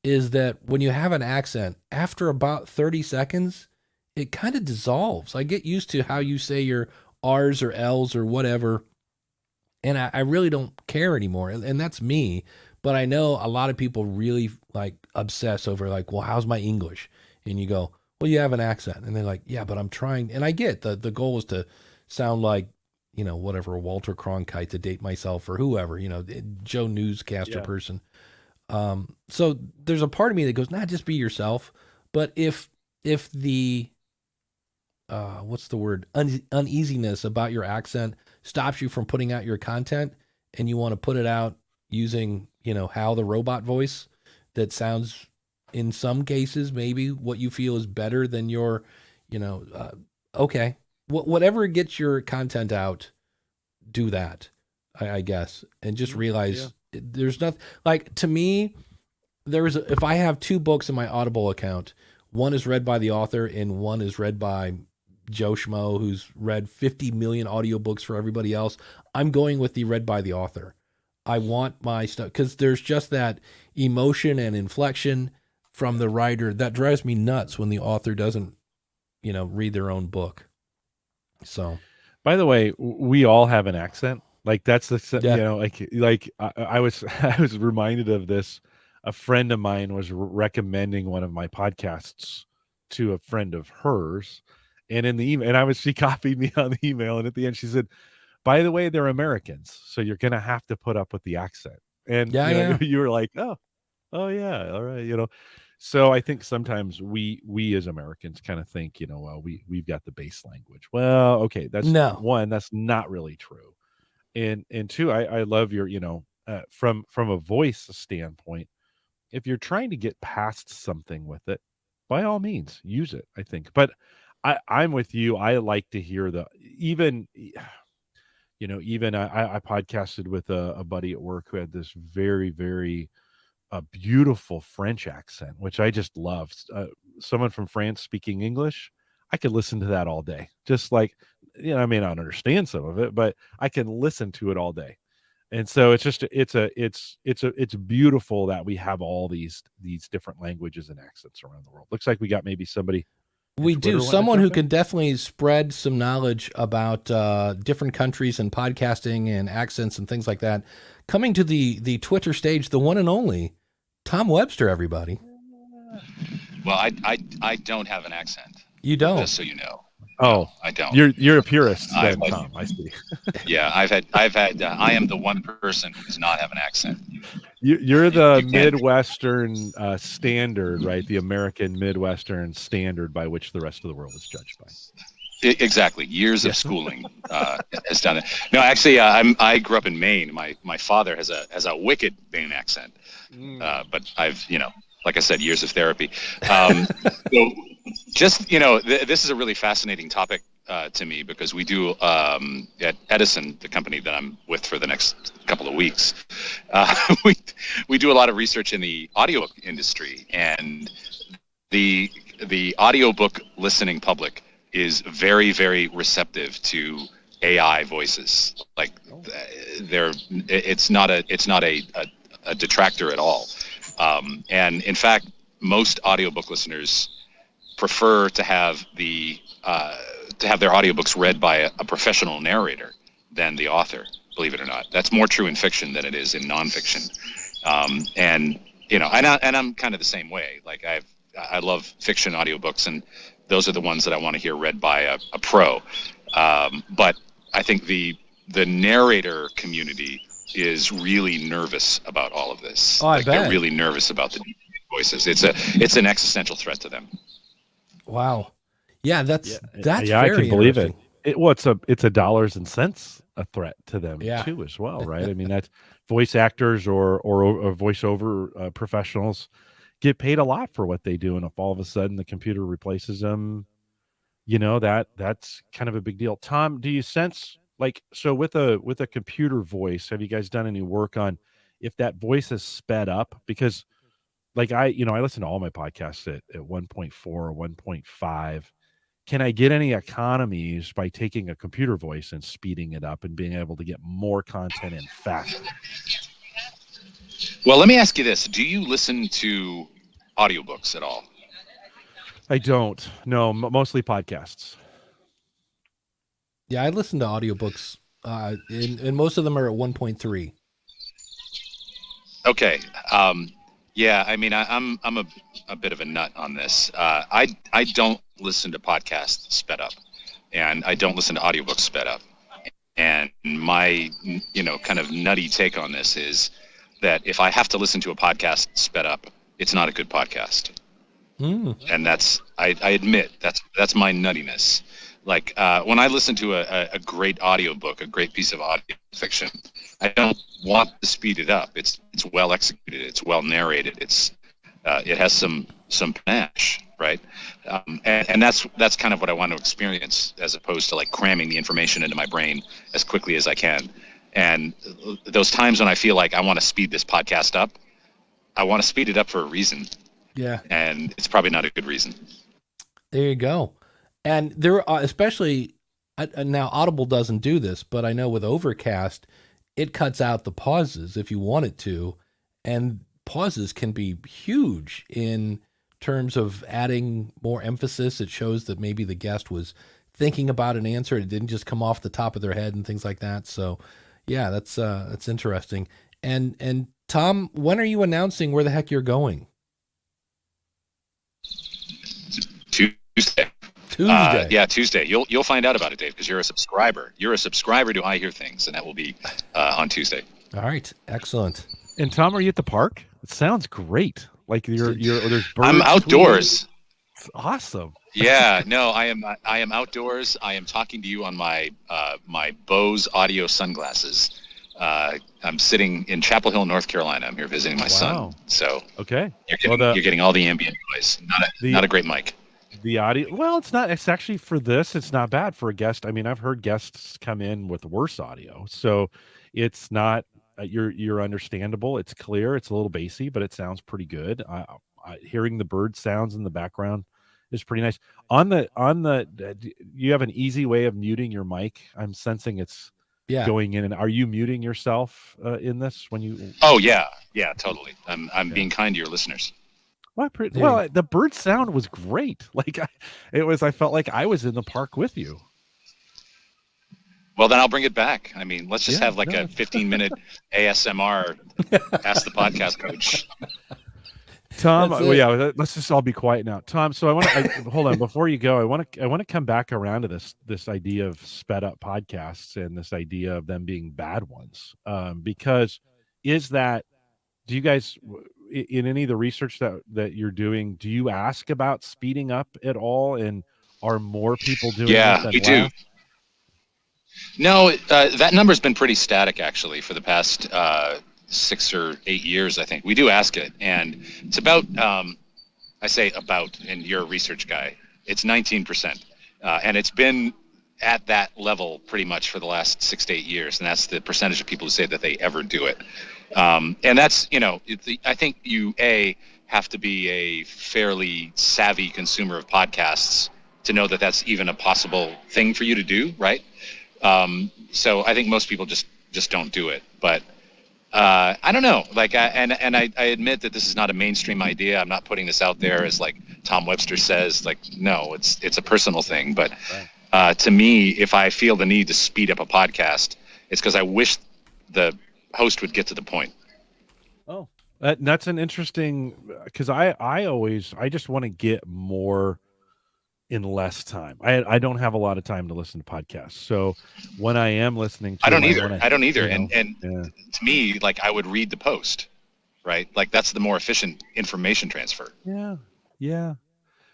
is that when you have an accent, after about 30 seconds, it kind of dissolves. I get used to how you say your R's or L's or whatever. And I really don't care anymore. And that's me. But I know a lot of people really like obsess over like, well, how's my English? And you go, well, you have an accent. And they're like, yeah, but I'm trying. And I get the goal is to sound like, whatever, Walter Cronkite, to date myself, or whoever, Joe Newscaster person. So there's a part of me that goes, nah, just be yourself. But if the, what's the word? Uneasiness about your accent stops you from putting out your content, and you want to put it out using, Hal the robot voice that sounds in some cases, maybe what you feel is better than your, okay. Whatever gets your content out, do that, I guess. And just realize there's nothing like, to me, if I have 2 books in my Audible account, one is read by the author and one is read by Joe Schmo, who's read 50 million audiobooks for everybody else, I'm going with the read by the author. I want my stuff, because there's just that emotion and inflection from the writer that drives me nuts when the author doesn't, read their own book. So, by the way, we all have an accent. Like that's the I was reminded of this. A friend of mine was recommending one of my podcasts to a friend of hers, and in the email, and she copied me on the email, and at the end she said, by the way, they're Americans, so you're gonna have to put up with the accent. And you were like, oh yeah, all right, So I think sometimes we as Americans kind of think, well, we've got the base language. Well, okay, that's not really true. And 2, I love your, from a voice standpoint, if you're trying to get past something with it, by all means, use it, I think. But I'm with you. I like to hear I podcasted with a buddy at work who had this very, very beautiful French accent, which I just loved. Someone from France speaking English, I could listen to that all day. Just like, I may not understand some of it, but I can listen to it all day. And so it's beautiful that we have all these different languages and accents around the world. Looks like we got maybe somebody. We do. Someone who can definitely spread some knowledge about different countries and podcasting and accents and things like that. Coming to the Twitter stage, the one and only Tom Webster, everybody. Well, I don't have an accent. You don't? Just so you know. Oh, no, I don't. You're a purist, then, Tom. I see. Yeah, I am the one person who does not have an accent. You're the Midwestern standard, right? The American Midwestern standard by which the rest of the world is judged by. Exactly. Years of schooling has done it. No, actually, I grew up in Maine. My father has a wicked Maine accent, but I've like I said, years of therapy. So just this is a really fascinating topic to me, because we do at Edison, the company that I'm with for the next couple of weeks, we do a lot of research in the audio industry, and the audiobook listening public is very, very receptive to AI voices. Like it's not a detractor at all. And in fact, most audiobook listeners prefer to have their audiobooks read by a professional narrator than the author, believe it or not. That's more true in fiction than it is in nonfiction. And I'm kind of the same way. Like I love fiction audiobooks, and those are the ones that I want to hear read by a pro. But I think the narrator community is really nervous about all of this. Oh, I bet. They're really nervous about the voices. It's an existential threat to them. Wow. Yeah, that's very I can believe it. It's a dollars and cents a threat to them too as well, right? I mean, that's voice actors or voiceover professionals get paid a lot for what they do, and if all of a sudden the computer replaces them, that's kind of a big deal. Tom, do you sense with a computer voice, have you guys done any work on if that voice is sped up? Because I listen to all my podcasts at 1.4 or 1.5. Can I get any economies by taking a computer voice and speeding it up and being able to get more content in faster? Well, let me ask you this. Do you listen to audiobooks at all? I don't. No, mostly podcasts. Yeah, I listen to audiobooks, and most of them are at 1.3. Okay. Yeah, I mean, I'm a bit of a nut on this. I don't listen to podcasts sped up, and I don't listen to audiobooks sped up. And my, kind of nutty take on this is that if I have to listen to a podcast sped up, it's not a good podcast. And I admit that's my nuttiness. Like when I listen to a great audiobook, a great piece of audio fiction, I don't want to speed it up. It's well executed. It's well narrated. It has some panache, right? And that's kind of what I want to experience, as opposed to like cramming the information into my brain as quickly as I can. And those times when I feel like I want to speed this podcast up, I want to speed it up for a reason. Yeah. And it's probably not a good reason. There you go. And there are, especially now Audible doesn't do this, but I know with Overcast, it cuts out the pauses if you want it to. And pauses can be huge in terms of adding more emphasis. It shows that maybe the guest was thinking about an answer. It didn't just come off the top of their head and things like that. So yeah, that's interesting. And Tom, when are you announcing where the heck you're going? Tuesday. Yeah, Tuesday. You'll find out about it, Dave, because you're a subscriber. You're a subscriber to I Hear Things, and that will be on Tuesday. All right, excellent. And Tom, are you at the park? It sounds great. Like there's birds. I'm outdoors. It's awesome. Yeah, no, I am outdoors. I am talking to you on my my Bose audio sunglasses. I'm sitting in Chapel Hill, North Carolina. I'm here visiting my son. So okay, you're getting all the ambient noise. Not a great mic. The audio, well, it's not. It's actually, for this, it's not bad for a guest. I mean, I've heard guests come in with worse audio, so it's not. You're understandable. It's clear. It's a little bassy, but it sounds pretty good. Hearing the bird sounds in the background is pretty nice. On the, you have an easy way of muting your mic. I'm sensing it's going in. And are you muting yourself in this when you? Oh yeah, totally. I'm being kind to your listeners. Well, the bird sound was great. Like I felt like I was in the park with you. Well, then I'll bring it back. I mean, let's just have like a 15-minute ASMR Ask the Podcast Coach. Tom, let's just all be quiet now. Tom, so hold on before you go. I want to come back around to this idea of sped up podcasts and this idea of them being bad ones. Because do you guys, in any of the research that you're doing, do you ask about speeding up at all? And are more people doing it than we do. less? No, that number's been pretty static actually for the past 6 or 8 years. I think we do ask it, and it's about. I say about, and you're a research guy. It's 19%, and it's been at that level pretty much for the last 6 to 8 years, and that's the percentage of people who say that they ever do it. And that's, I think you have to be a fairly savvy consumer of podcasts to know that that's even a possible thing for you to do, right? So I think most people just don't do it, but I don't know. Like, I admit that this is not a mainstream idea. I'm not putting this out there as like Tom Webster says. Like, no, it's a personal thing. But to me, if I feel the need to speed up a podcast, it's because I wish the host would get to the point. Oh, that's an interesting, because I just want to get more in less time. I don't have a lot of time to listen to podcasts, so when I am listening to I don't either. And to me, like, I would read the post, right? Like, that's the more efficient information transfer. Yeah.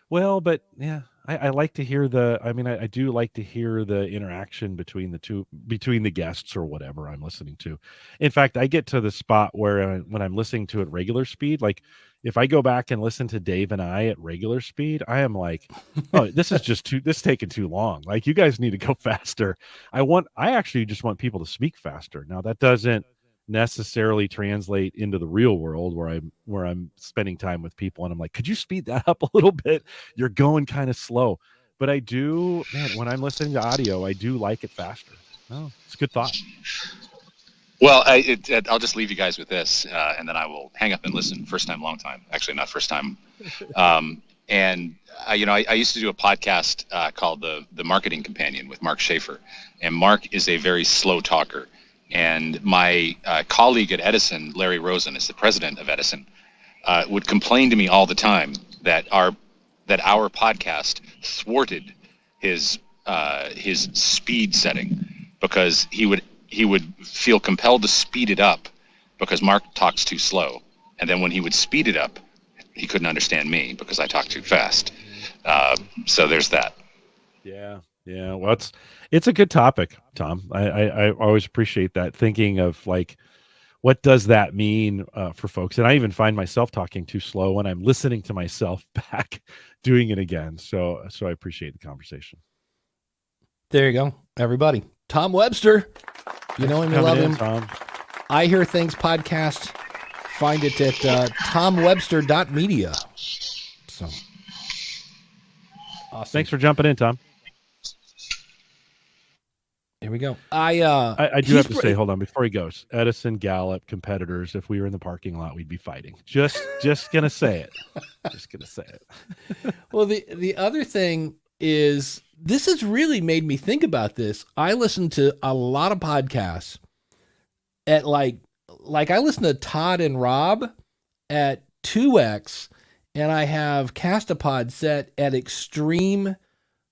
Well, but yeah, I like to hear I do like to hear the interaction between the guests or whatever I'm listening to. In fact, I get to the spot where when I'm listening to at regular speed, like if I go back and listen to Dave and I at regular speed, I am like, oh, this is taking too long. Like, you guys need to go faster. I actually just want people to speak faster. Now, that doesn't necessarily translate into the real world where I'm spending time with people and I'm like, could you speed that up a little bit? You're going kind of slow. But I do, man, when I'm listening to audio, I do like it faster. Oh, it's a good thought. Well, I'll just leave you guys with this, and then I will hang up and listen. First time, long time. Actually, not first time. And I used to do a podcast called the Marketing Companion with Mark Schaefer, and Mark is a very slow talker. And my colleague at Edison, Larry Rosen, is the president of Edison, would complain to me all the time that our podcast thwarted his speed setting, because he would feel compelled to speed it up because Mark talks too slow, and then when he would speed it up, he couldn't understand me because I talk too fast. So there's that. Yeah. Well, it's a good topic, Tom. I always appreciate that, thinking of like, what does that mean for folks? And I even find myself talking too slow when I'm listening to myself back doing it again. So I appreciate the conversation. There you go, everybody. Tom Webster. You know him, you love him. Tom. I Hear Things podcast. Find it at tomwebster.media. So, awesome. Thanks for jumping in, Tom. Here we go. I do have to say, hold on, before he goes, Edison, Gallup, competitors, if we were in the parking lot, we'd be fighting. Just going to say it. Just going to say it. Well, the other thing is, this has really made me think about this. I listen to a lot of podcasts at like I listen to Todd and Rob at 2x, and I have Castapod set at extreme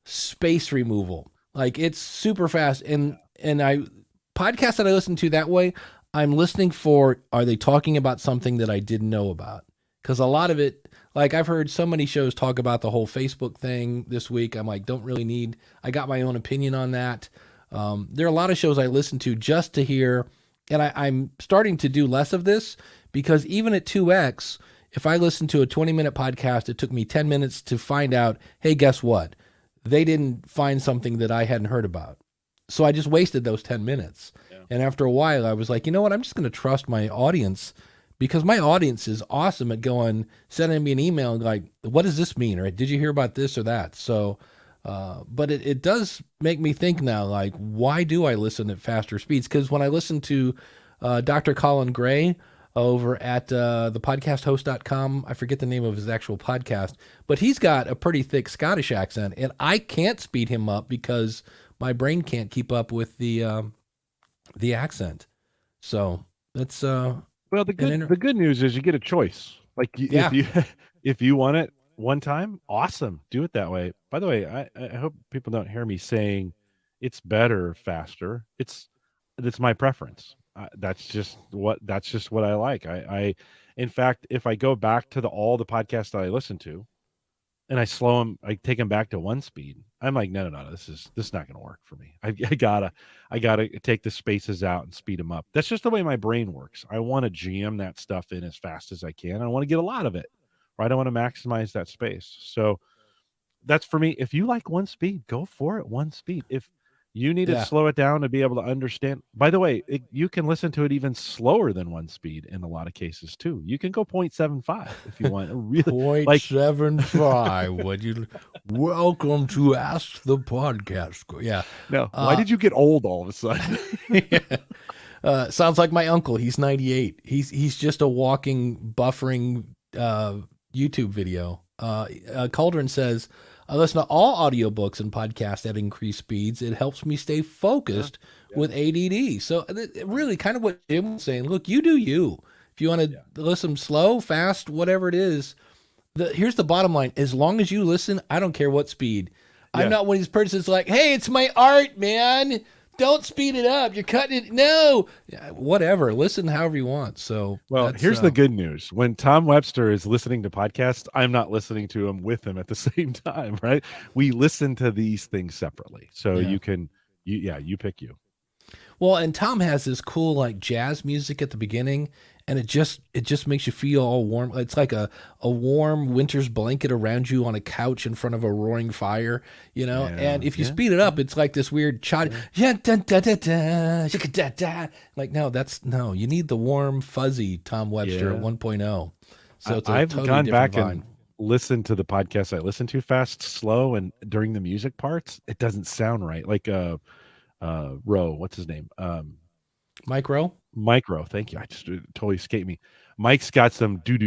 space removal. Like, it's super fast. And podcasts that I listen to that way, I'm listening for, are they talking about something that I didn't know about? Because a lot of it, like, I've heard so many shows talk about the whole Facebook thing this week. I'm like, I got my own opinion on that. There are a lot of shows I listen to just to hear, and I'm starting to do less of this, because even at 2x, if I listen to a 20-minute podcast, it took me 10 minutes to find out, hey, guess what? They didn't find something that I hadn't heard about. So I just wasted those 10 minutes. Yeah. And after a while, I was like, you know what? I'm just going to trust my audience, because my audience is awesome at sending me an email like, what does this mean? Or did you hear about this or that? So, but it does make me think now, like, why do I listen at faster speeds? Because when I listen to Dr. Colin Gray over at thepodcasthost.com, I forget the name of his actual podcast, but he's got a pretty thick Scottish accent, and I can't speed him up because my brain can't keep up with the accent. So that's well, the good news is you get a choice. Like, if you want it one time, awesome, do it that way. By the way, I hope people don't hear me saying it's better faster. It's my preference. That's just what I like. I in fact, if I go back to all the podcasts that I listen to, and I slow them, I take them back to one speed, I'm like, no, this is not going to work for me. I gotta take the spaces out and speed them up. That's just the way my brain works. I want to jam that stuff in as fast as I can. I want to get a lot of it, right? I want to maximize that space. So that's for me. If you like one speed, go for it. One speed. If you need to slow it down to be able to understand. By the way, you can listen to it even slower than one speed in a lot of cases too. You can go 0.75 if you want. Really, 0.75. Would you? Welcome to Ask the Podcast. Yeah. No. Why did you get old all of a sudden? Sounds like my uncle. He's 98. He's just a walking buffering YouTube video. Cauldron says, I listen to all audiobooks and podcasts at increased speeds. It helps me stay focused with ADD. So really kind of what Jim was saying, look, you do you. If you want to listen slow, fast, whatever it is, here's the bottom line. As long as you listen, I don't care what speed. Yeah. I'm not one of these persons like, hey, it's my art, man. Don't speed it up. You're cutting it. No, whatever. Listen however you want. So, well, here's the good news. When Tom Webster is listening to podcasts, I'm not listening to him with him at the same time, right? We listen to these things separately. So you pick you. Well, and Tom has this cool like jazz music at the beginning, and it just makes you feel all warm. It's like a warm winter's blanket around you on a couch in front of a roaring fire, you know. And if you speed it up, it's like this weird like no, you need the warm fuzzy Tom Webster 1.0. So it's I've totally gone back vibe. and listened to the podcast I listen to fast, slow, and during the music parts, it doesn't sound right. Like Roe, what's his name? Micro. Thank you. I just it totally escaped me. Mike's got some do.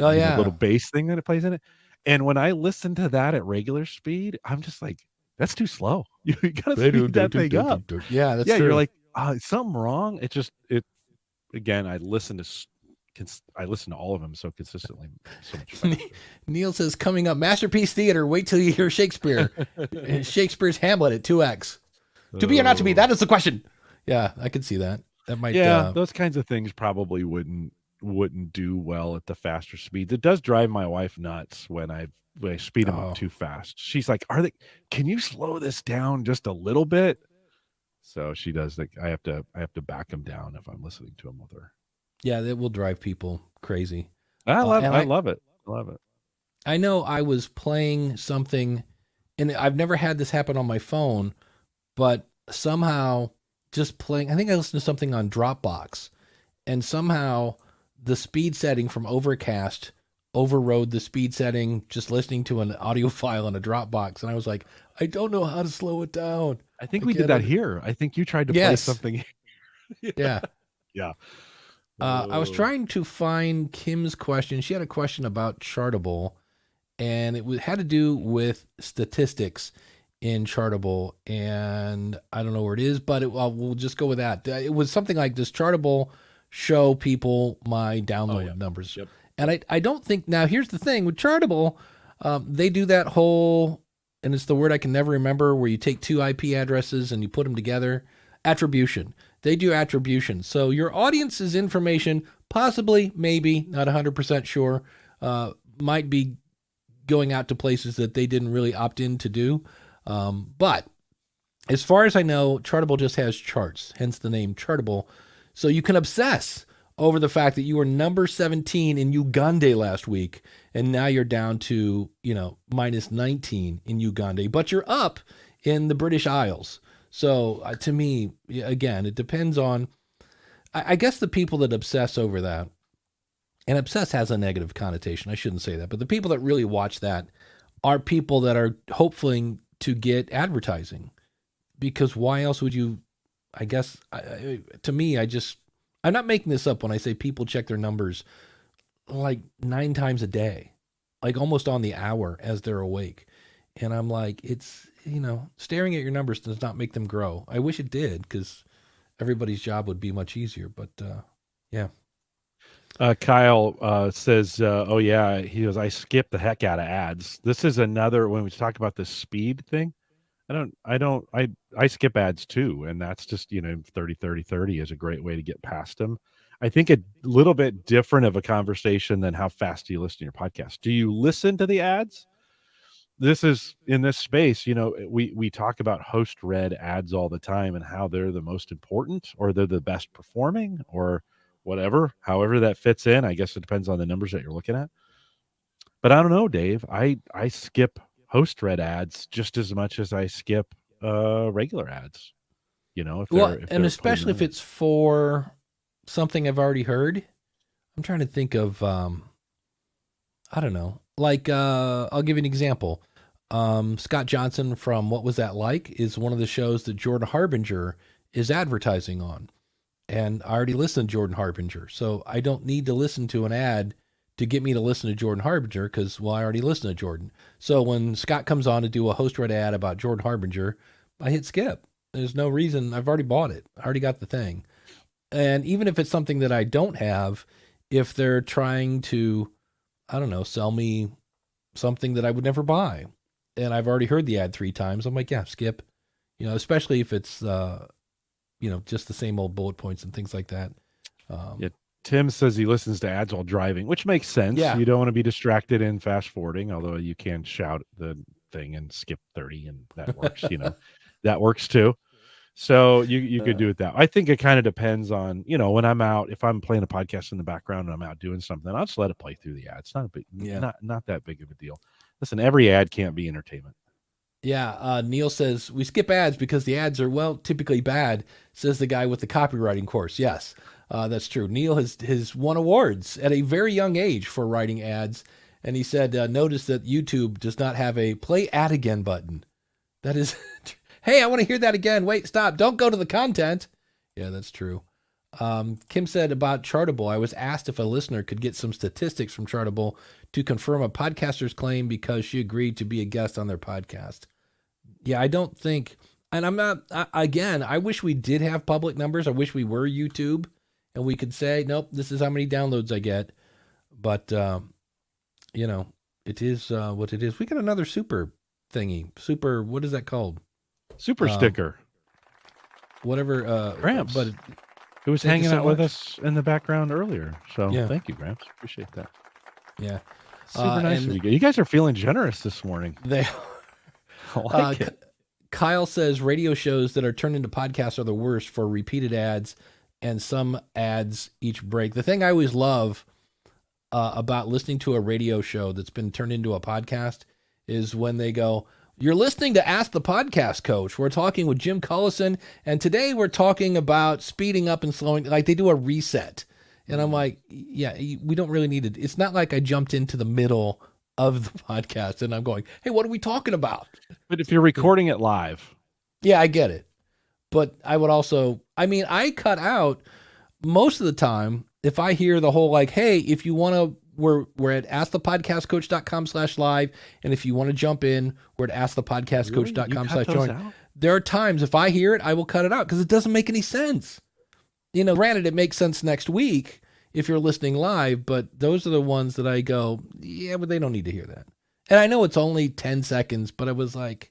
Oh yeah. Little bass thing that it plays in it. And when I listen to that at regular speed, I'm just like, that's too slow. You gotta speed that thing up. Yeah, that's Yeah, true. you're like, is something wrong? It again. I listen to all of them so consistently, so much faster. Neil says, coming up, Masterpiece Theater. Wait till you hear Shakespeare. Shakespeare's Hamlet at 2x. To be or not to be? That is the question. Yeah, I could see that. That might. Yeah, those kinds of things probably wouldn't do well at the faster speeds. It does drive my wife nuts when I speed them up too fast. She's like, can you slow this down just a little bit? So she does. Like, I have to back them down if I'm listening to them with her. Yeah, that will drive people crazy. I love it. I know I was playing something, and I've never had this happen on my phone, but somehow just playing, I think I listened to something on Dropbox, and somehow the speed setting from Overcast overrode the speed setting just listening to an audio file on a Dropbox. And I was like, I don't know how to slow it down. I think we did that here. I think you tried to play something. Yeah. Yeah. I was trying to find Kim's question. She had a question about Chartable, and it had to do with statistics in Chartable, and I don't know where it is, but we'll just go with that. It was something like, does Chartable show people my download numbers? Yep. And I don't think, now here's the thing with Chartable, they do that whole, and it's the word I can never remember, where you take two IP addresses and you put them together. Attribution. They do attribution. So your audience's information, possibly, maybe, not 100% sure, might be going out to places that they didn't really opt in to do. But as far as I know, Chartable just has charts, hence the name Chartable. So you can obsess over the fact that you were number 17 in Uganda last week, and now you're down to, minus 19 in Uganda, but you're up in the British Isles. So to me, again, it depends on, I guess, the people that obsess over that, and obsess has a negative connotation. I shouldn't say that, but the people that really watch that are people that are hoping to get advertising, because why else would you, I guess, to me, I'm not making this up when I say people check their numbers like 9 times a day, like almost on the hour as they're awake. And I'm like, it's, staring at your numbers does not make them grow. I wish it did, because everybody's job would be much easier. But yeah. Kyle says, "Oh yeah," he goes, "I skip the heck out of ads." This is another, when we talk about the speed thing. I skip ads too, and that's just 30 is a great way to get past them. I think a little bit different of a conversation than how fast do you listen to your podcast. Do you listen to the ads? This is in this space, we talk about host read ads all the time and how they're the most important, or they're the best performing, or whatever, however that fits in. I guess it depends on the numbers that you're looking at. But I don't know, Dave. I skip host read ads just as much as I skip regular ads. Especially if it's for something I've already heard. I'm trying to think of I don't know. Like, I'll give you an example. Scott Johnson from What Was That Like is one of the shows that Jordan Harbinger is advertising on. And I already listened to Jordan Harbinger. So I don't need to listen to an ad to get me to listen to Jordan Harbinger, because, I already listened to Jordan. So when Scott comes on to do a host read ad about Jordan Harbinger, I hit skip. There's no reason. I've already bought it. I already got the thing. And even if it's something that I don't have, if they're trying to, I don't know, sell me something that I would never buy, and I've already heard the ad 3 times, I'm like, yeah, skip. Especially if it's, just the same old bullet points and things like that. Tim says he listens to ads while driving, which makes sense. Yeah. You don't want to be distracted in fast forwarding, although you can shout the thing and skip 30, and that works. That works too. So you could do it that. I think it kind of depends on, when I'm out, if I'm playing a podcast in the background and I'm out doing something, I'll just let it play through the ad. It's not a big, not that big of a deal. Listen, every ad can't be entertainment. Yeah. Neil says we skip ads because the ads are, typically bad, says the guy with the copywriting course. Yes, that's true. Neil has won awards at a very young age for writing ads. And he said, notice that YouTube does not have a play ad again button. That is, hey, I want to hear that again. Wait, stop. Don't go to the content. Yeah, that's true. Kim said about Chartable, I was asked if a listener could get some statistics from Chartable to confirm a podcaster's claim because she agreed to be a guest on their podcast. Yeah, I don't think, and I'm not, again, I wish we did have public numbers. I wish we were YouTube and we could say, nope, this is how many downloads I get. But, you know, it is what it is. We got another super thingy. Super, what is that called? Super sticker. Whatever. Gramps. But Who was hanging out with us in the background earlier. So Yeah. thank you, Gramps. Appreciate that. Yeah. Super nice and- of you. You guys are feeling generous this morning. They I like it. Kyle says radio shows that are turned into podcasts are the worst for repeated ads and some ads each break. The thing I always love about listening to a radio show that's been turned into a podcast is when they go, you're listening to Ask the Podcast Coach. We're talking with Jim Cullison, and today we're talking about speeding up and slowing. Like they do a reset. And I'm like, yeah, we don't really need it. It's not like I jumped into the middle of the podcast and I'm going, hey, what are we talking about? But if you're recording it live. Yeah, I get it. But I would also, I mean, I cut out most of the time if I hear the whole like, hey, if you want to, we're at askthepodcastcoach.com/live. And if you want to jump in, we're at askthepodcastcoach.com/join. There are times if I hear it, I will cut it out because it doesn't make any sense. You know, granted, it makes sense next week if you're listening live, but those are the ones that I go, yeah, but they don't need to hear that. And I know it's only 10 seconds, but it was like,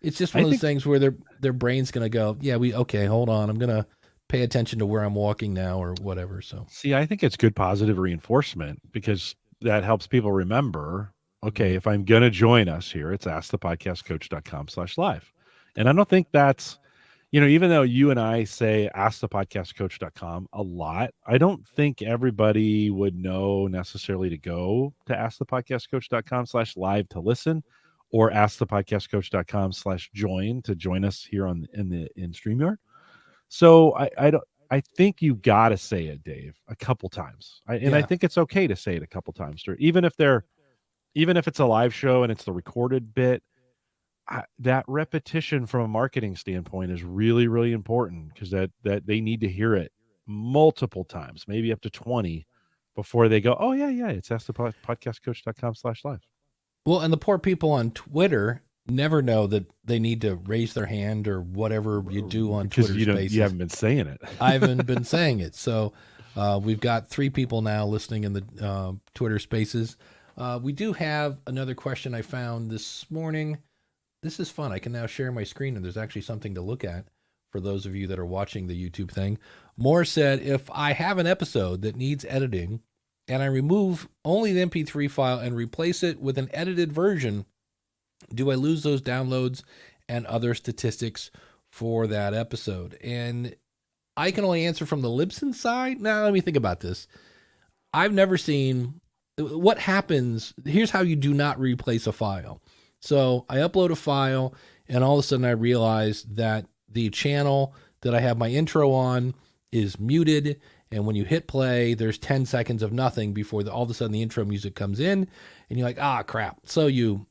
it's just one of those things where their brain's going to go, yeah, okay, hold on. I'm going to pay attention to where I'm walking now or whatever. So see, I think it's good positive reinforcement because that helps people remember, okay, if I'm going to join us here, it's askthepodcastcoach.com/live. And I don't think that's, you know, even though you and I say askthepodcastcoach.com a lot, I don't think everybody would know necessarily to go to askthepodcastcoach.com/live to listen or askthepodcastcoach.com/join to join us here in StreamYard. So I think you got to say it, Dave, a couple times. I think it's okay to say it a couple times, even if it's a live show and it's the recorded bit. That repetition from a marketing standpoint is really, really important because that they need to hear it multiple times, maybe up to 20 before they go, oh yeah, it's askthepodcastcoach.com/live. Well, and the poor people on Twitter never know that they need to raise their hand or whatever you do on Twitter Spaces. You haven't been saying it. I haven't been saying it. So we've got 3 people now listening in the Twitter Spaces. We do have another question I found this morning. This is fun. I can now share my screen, and there's actually something to look at for those of you that are watching the YouTube thing. Moore said, if I have an episode that needs editing and I remove only the MP3 file and replace it with an edited version, do I lose those downloads and other statistics for that episode? And I can only answer from the Libsyn side. Now, let me think about this. I've never seen what happens. Here's how you do not replace a file. So I upload a file and all of a sudden I realize that the channel that I have my intro on is muted. And when you hit play, there's 10 seconds of nothing before all of a sudden the intro music comes in and you're like, ah, crap. So you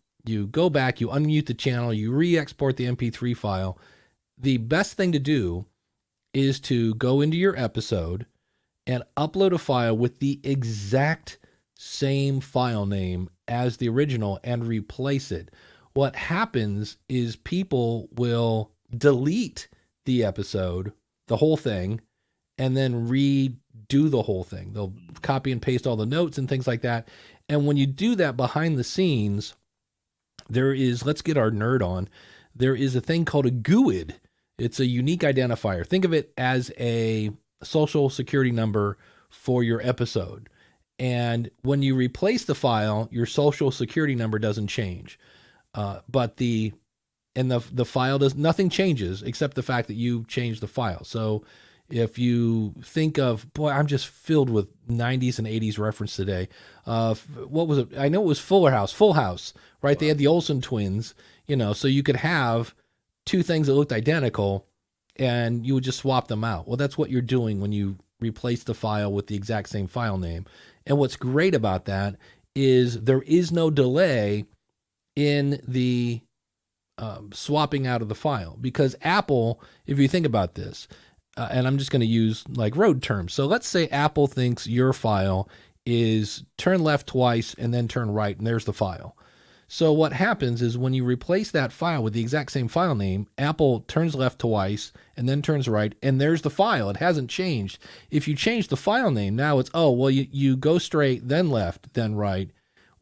go back, you unmute the channel, you re-export the MP3 file. The best thing to do is to go into your episode and upload a file with the exact same file name as the original and replace it. What happens is people will delete the episode, the whole thing, and then redo the whole thing. They'll copy and paste all the notes and things like that. And when you do that behind the scenes, there is, let's get our nerd on, there is a thing called a GUID. It's a unique identifier. Think of it as a social security number for your episode. And when you replace the file, your social security number doesn't change. But the file does, nothing changes except the fact that you changed the file. So if you think of, boy, I'm just filled with 90s and 80s reference today. What was it? I know it was Full House, right? Wow. They had the Olsen twins, so you could have 2 things that looked identical and you would just swap them out. Well, that's what you're doing when you replace the file with the exact same file name. And what's great about that is there is no delay in the swapping out of the file, because Apple, if you think about this, and I'm just going to use like road terms. So let's say Apple thinks your file is turn left twice and then turn right, and there's the file. So what happens is when you replace that file with the exact same file name, Apple turns left twice and then turns right, and there's the file. It hasn't changed. If you change the file name, now it's, oh, well, you go straight, then left, then right.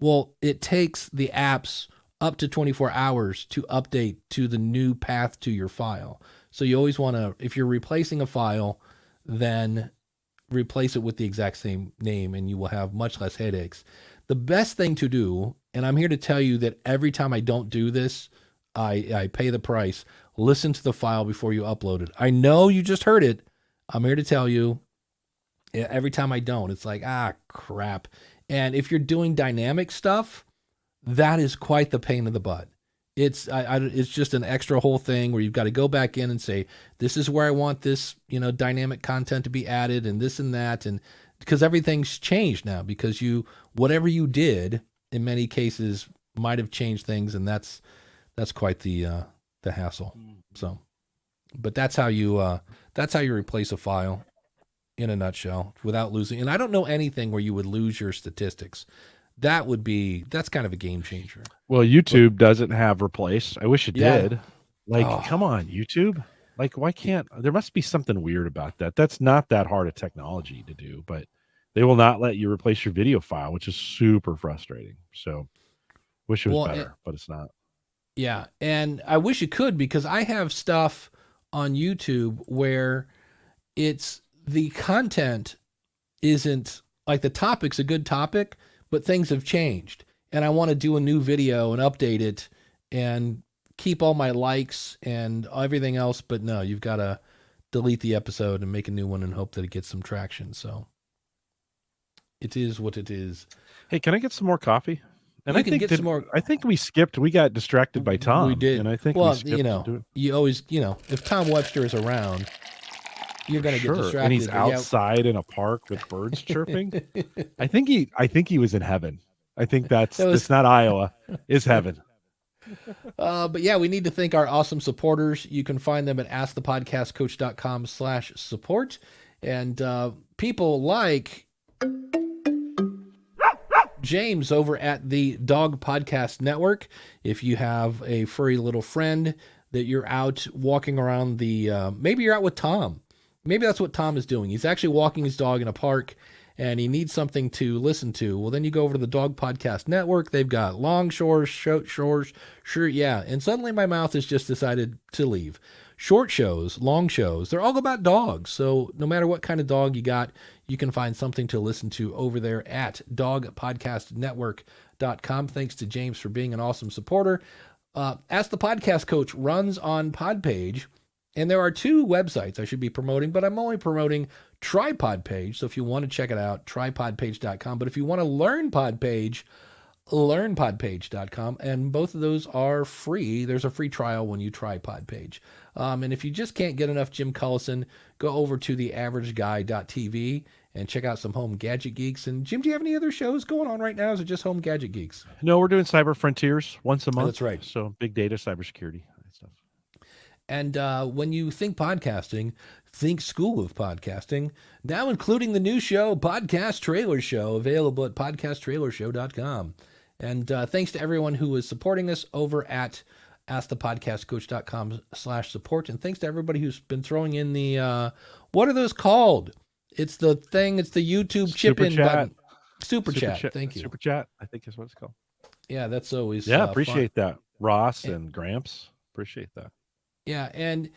Well, it takes the apps up to 24 hours to update to the new path to your file. So you always want to, if you're replacing a file, then replace it with the exact same name, and you will have much less headaches. The best thing to do, and I'm here to tell you that every time I don't do this, I pay the price. Listen to the file before you upload it. I know you just heard it. I'm here to tell you, every time I don't, it's like, crap. And if you're doing dynamic stuff, that is quite the pain in the butt. It's just an extra whole thing where you've got to go back in and say, this is where I want this, dynamic content to be added, and this and that, and because everything's changed now, because whatever you did in many cases might have changed things, and that's quite the hassle. So, but that's how you replace a file in a nutshell without losing. And I don't know anything where you would lose your statistics. That's kind of a game changer. Well, YouTube doesn't have replace. I wish it did. Come on, YouTube. Like, why can't there must be something weird about that? That's not that hard a technology to do, but they will not let you replace your video file, which is super frustrating. So wish it was better, but it's not. Yeah. And I wish it could, because I have stuff on YouTube where it's the content isn't like the topic's a good topic, but things have changed, and I want to do a new video and update it and keep all my likes and everything else. But no, you've got to delete the episode and make a new one and hope that it gets some traction. So it is what it is. Hey, can I get some more coffee? And I think some more. I think we got distracted by Tom. We did. And I think well, we skipped you always, if Tom Webster is around, you're going to get distracted. And he's outside in a park with birds chirping. I think he was in heaven. I think it's not Iowa, it's heaven. But yeah, we need to thank our awesome supporters. You can find them at askthepodcastcoach.com/support. And people like James over at the Dog Podcast Network. If you have a furry little friend that you're out walking around maybe you're out with Tom. Maybe that's what Tom is doing. He's actually walking his dog in a park, and he needs something to listen to. Well, then you go over to the Dog Podcast Network. They've got long shores, short shores, and suddenly my mouth has just decided to leave. Short shows, long shows, they're all about dogs. So no matter what kind of dog you got, you can find something to listen to over there at dogpodcastnetwork.com. Thanks to James for being an awesome supporter. Ask the Podcast Coach runs on Podpage. And there are two websites I should be promoting, but I'm only promoting Tripod Page. So if you want to check it out, tripodpage.com. But if you want to learn Podpage, learnpodpage.com. And both of those are free. There's a free trial when you try Podpage. And if you just can't get enough Jim Cullison, go over to theaverageguy.tv and check out some Home Gadget Geeks. And Jim, do you have any other shows going on right now? Or is it just Home Gadget Geeks? No, we're doing Cyber Frontiers once a month. That's right. So big data, cybersecurity. And when you think podcasting, think School of Podcasting, now including the new show, Podcast Trailer Show, available at podcasttrailershow.com. And thanks to everyone who is supporting us over at askthepodcastcoach.com/support. And thanks to everybody who's been throwing in the, what are those called? It's the YouTube chip-in button. Super chat. Thank you. Super chat, I think is what it's called. Yeah, that's always appreciate fun. that. Ross and Gramps, appreciate that. Yeah, and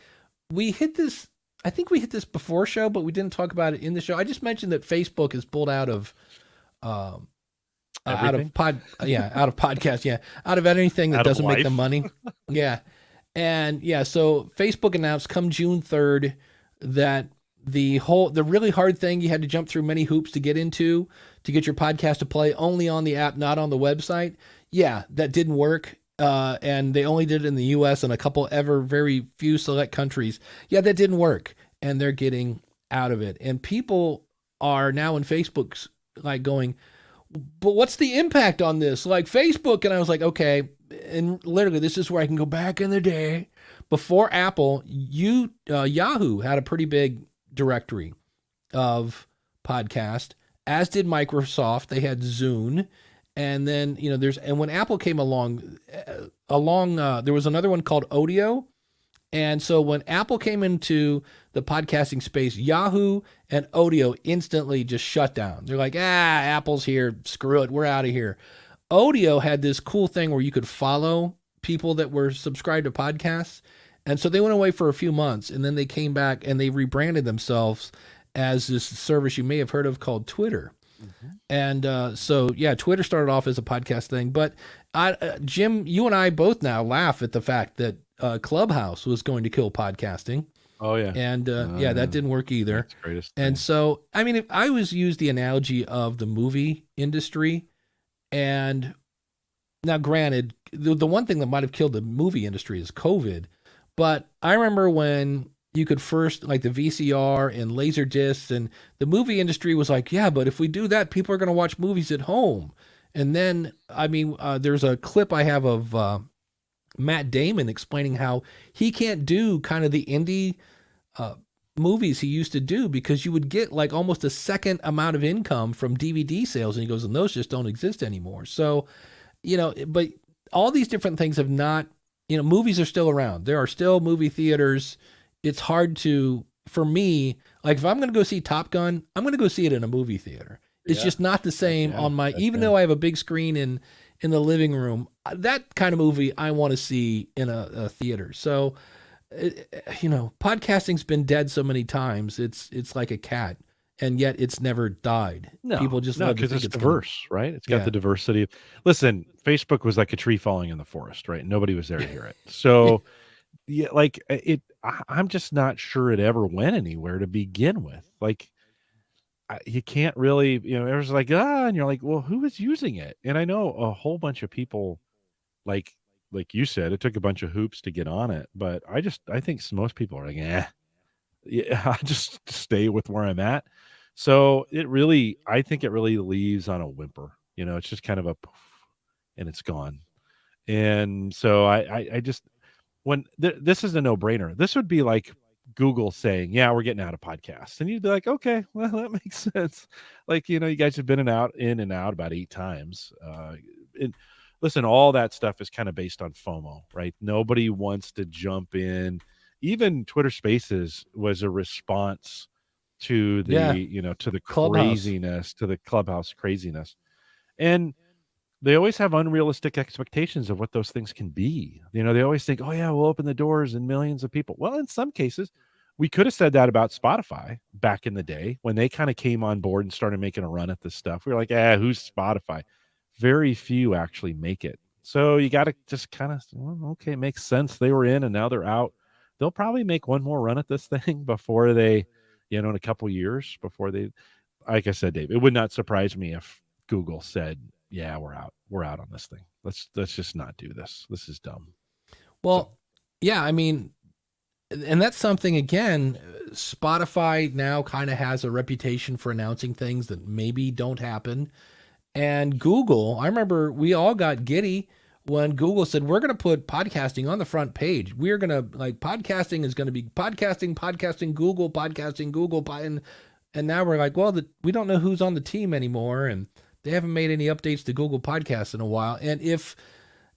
we hit this, I think we hit this before show, but we didn't talk about it in the show. I just mentioned that Facebook is pulled out of out of podcast, out of anything that doesn't make them money. Yeah. And yeah, so Facebook announced come June 3rd that the really hard thing you had to jump through many hoops to get into to get your podcast to play only on the app, not on the website. Yeah, that didn't work. And they only did it in the US and a couple very few select countries. Yeah, that didn't work. And they're getting out of it. And people are now in Facebook's like going, but what's the impact on this? Like Facebook. And I was like, okay. And literally this is where I can go back in the day. before Apple, Yahoo had a pretty big directory of podcast, as did Microsoft. They had Zune. And then, and when Apple came along, there was another one called Audio. And so when Apple came into the podcasting space, Yahoo and Audio instantly just shut down. They're like, Apple's here. Screw it. We're out of here. Audio had this cool thing where you could follow people that were subscribed to podcasts. And so they went away for a few months, and then they came back and they rebranded themselves as this service you may have heard of called Twitter. Mm-hmm. And so Twitter started off as a podcast thing. But Jim, you and I both now laugh at the fact that Clubhouse was going to kill podcasting. Oh, yeah. And that didn't work either. That's the greatest and thing. So, I mean, if I always use the analogy of the movie industry. And now, granted, the one thing that might have killed the movie industry is COVID. But I remember when you could first, like the VCR and laser discs, and the movie industry was like, yeah, but if we do that, people are going to watch movies at home. And then, there's a clip I have of Matt Damon explaining how he can't do kind of the indie movies he used to do because you would get like almost a second amount of income from DVD sales. And he goes, and those just don't exist anymore. So, but all these different things have not, movies are still around. There are still movie theaters. It's hard for me, like if I'm going to go see Top Gun, I'm going to go see it in a movie theater. It's just not the same on my, even though I have a big screen in the living room, that kind of movie I want to see in a theater. So, podcasting's been dead so many times. It's like a cat, and yet it's never died. No, people just because it's diverse, right? It's got the diversity. Listen, Facebook was like a tree falling in the forest, right? Nobody was there to hear it. So, I'm just not sure it ever went anywhere to begin with. Like, you can't really, it was like, and you're like, well, who is using it? And I know a whole bunch of people, like you said, it took a bunch of hoops to get on it, but I think most people are like, I just stay with where I'm at. So I think it really leaves on a whimper, it's just kind of a poof and it's gone. And so I just, this is a no brainer. This would be like Google saying, we're getting out of podcasts. And you'd be like, okay, well, that makes sense. Like, you guys have been in and out about 8 times. Listen, all that stuff is kind of based on FOMO, right? Nobody wants to jump in. Even Twitter Spaces was a response to the, to the craziness, to the Clubhouse craziness. And they always have unrealistic expectations of what those things can be. They always think, oh yeah, we'll open the doors and millions of people. Well, in some cases, we could have said that about Spotify back in the day when they kind of came on board and started making a run at this stuff. We were like, who's Spotify? Very few actually make it. So you got to just kind of, okay, it makes sense. They were in and now they're out. They'll probably make one more run at this thing before they, in a couple years before they, like I said, Dave, it would not surprise me if Google said, we're out on this thing. Let's just not do this. This is dumb. Well, I mean, and that's something, again, Spotify now kind of has a reputation for announcing things that maybe don't happen. And Google, I remember we all got giddy when Google said, we're going to put podcasting on the front page. We're going to, podcasting is going to be podcasting, Google, and now we're like, well, we don't know who's on the team anymore. And they haven't made any updates to Google Podcasts in a while. And if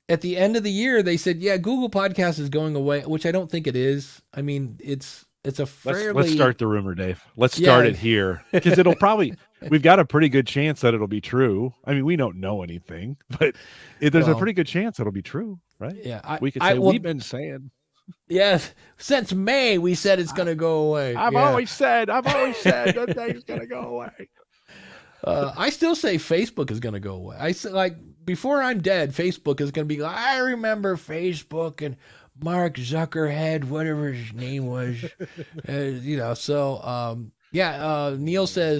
at the end of the year they said, Google Podcast is going away, which I don't think it is. I mean, it's a fairly... Let's start the rumor, Dave. Let's start it here. Because it'll probably... We've got a pretty good chance that it'll be true. I mean, we don't know anything, but there's a pretty good chance it'll be true, right? Yeah. We could say, we've been saying... Yes, since May, we said it's going to go away. I've always said that thing's going to go away. I still say Facebook is going to go away. I say, before I'm dead, Facebook is going to be like, I remember Facebook and Mark Zuckerhead, whatever his name was. Neil says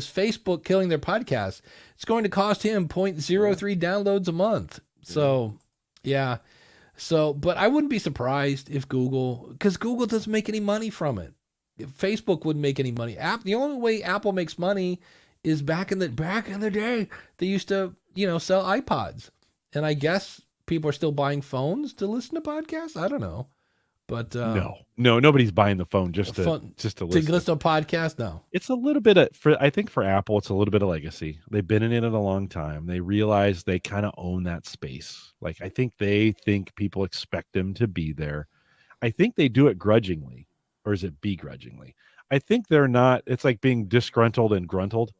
Facebook killing their podcast. It's going to cost him 0.03 downloads a month. So, yeah. So, but I wouldn't be surprised if because Google doesn't make any money from it. If Facebook wouldn't make any money. The only way Apple makes money is back in the day, they used to, sell iPods. And I guess people are still buying phones to listen to podcasts. I don't know. But no, nobody's buying the phone just to to listen. listen to a podcast. No, It's a little bit I think for Apple, it's a little bit of legacy. They've been in it a long time. They realize they kind of own that space. Like, I think they think people expect them to be there. I think they do it grudgingly, or is it begrudgingly? I think they're not. It's like being disgruntled and gruntled.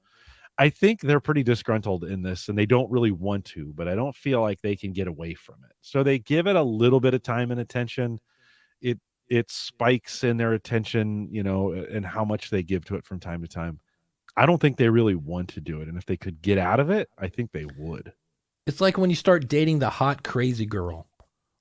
I think they're pretty disgruntled in this, and they don't really want to, but I don't feel like they can get away from it. So they give it a little bit of time and attention. It spikes in their attention, and how much they give to it from time to time. I don't think they really want to do it. And if they could get out of it, I think they would. it's like when you start dating the hot, crazy girl,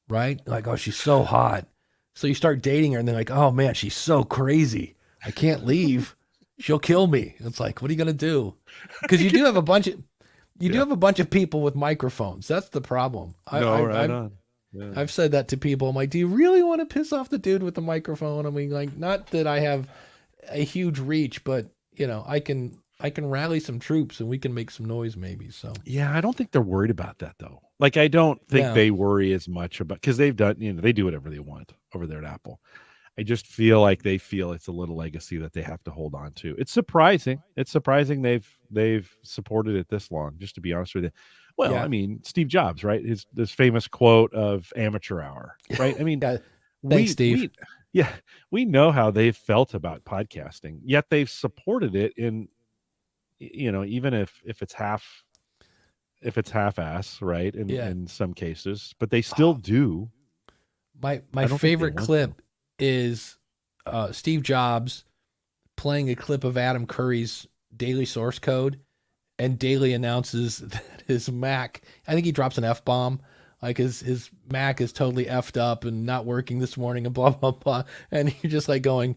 right? Like, oh, she's so hot. So you start dating her and they're like, oh man, she's so crazy. I can't leave. She'll kill me. It's like, what are you going to do? Because you do have a bunch of people with microphones. That's the problem. I've said that to people. I'm like, do you really want to piss off the dude with the microphone? I mean, like, not that I have a huge reach, but I can rally some troops and we can make some noise maybe. So yeah, I don't think they're worried about that though. Like, I don't think they worry as much about, because they've done, they do whatever they want over there at Apple. I just feel like they feel it's a little legacy that they have to hold on to. It's surprising. They've supported it this long, just to be honest with you. Well, I mean, Steve Jobs, right? This famous quote of amateur hour, right? I mean, thanks, Steve. We know how they've felt about podcasting, yet they've supported it in, even if it's half-ass, right? In some cases, but they still do. My favorite clip is Steve Jobs playing a clip of Adam Curry's daily source code, and Daily announces that his Mac, I think he drops an F-bomb, like his Mac is totally effed up and not working this morning and blah, blah, blah. And you're just like going,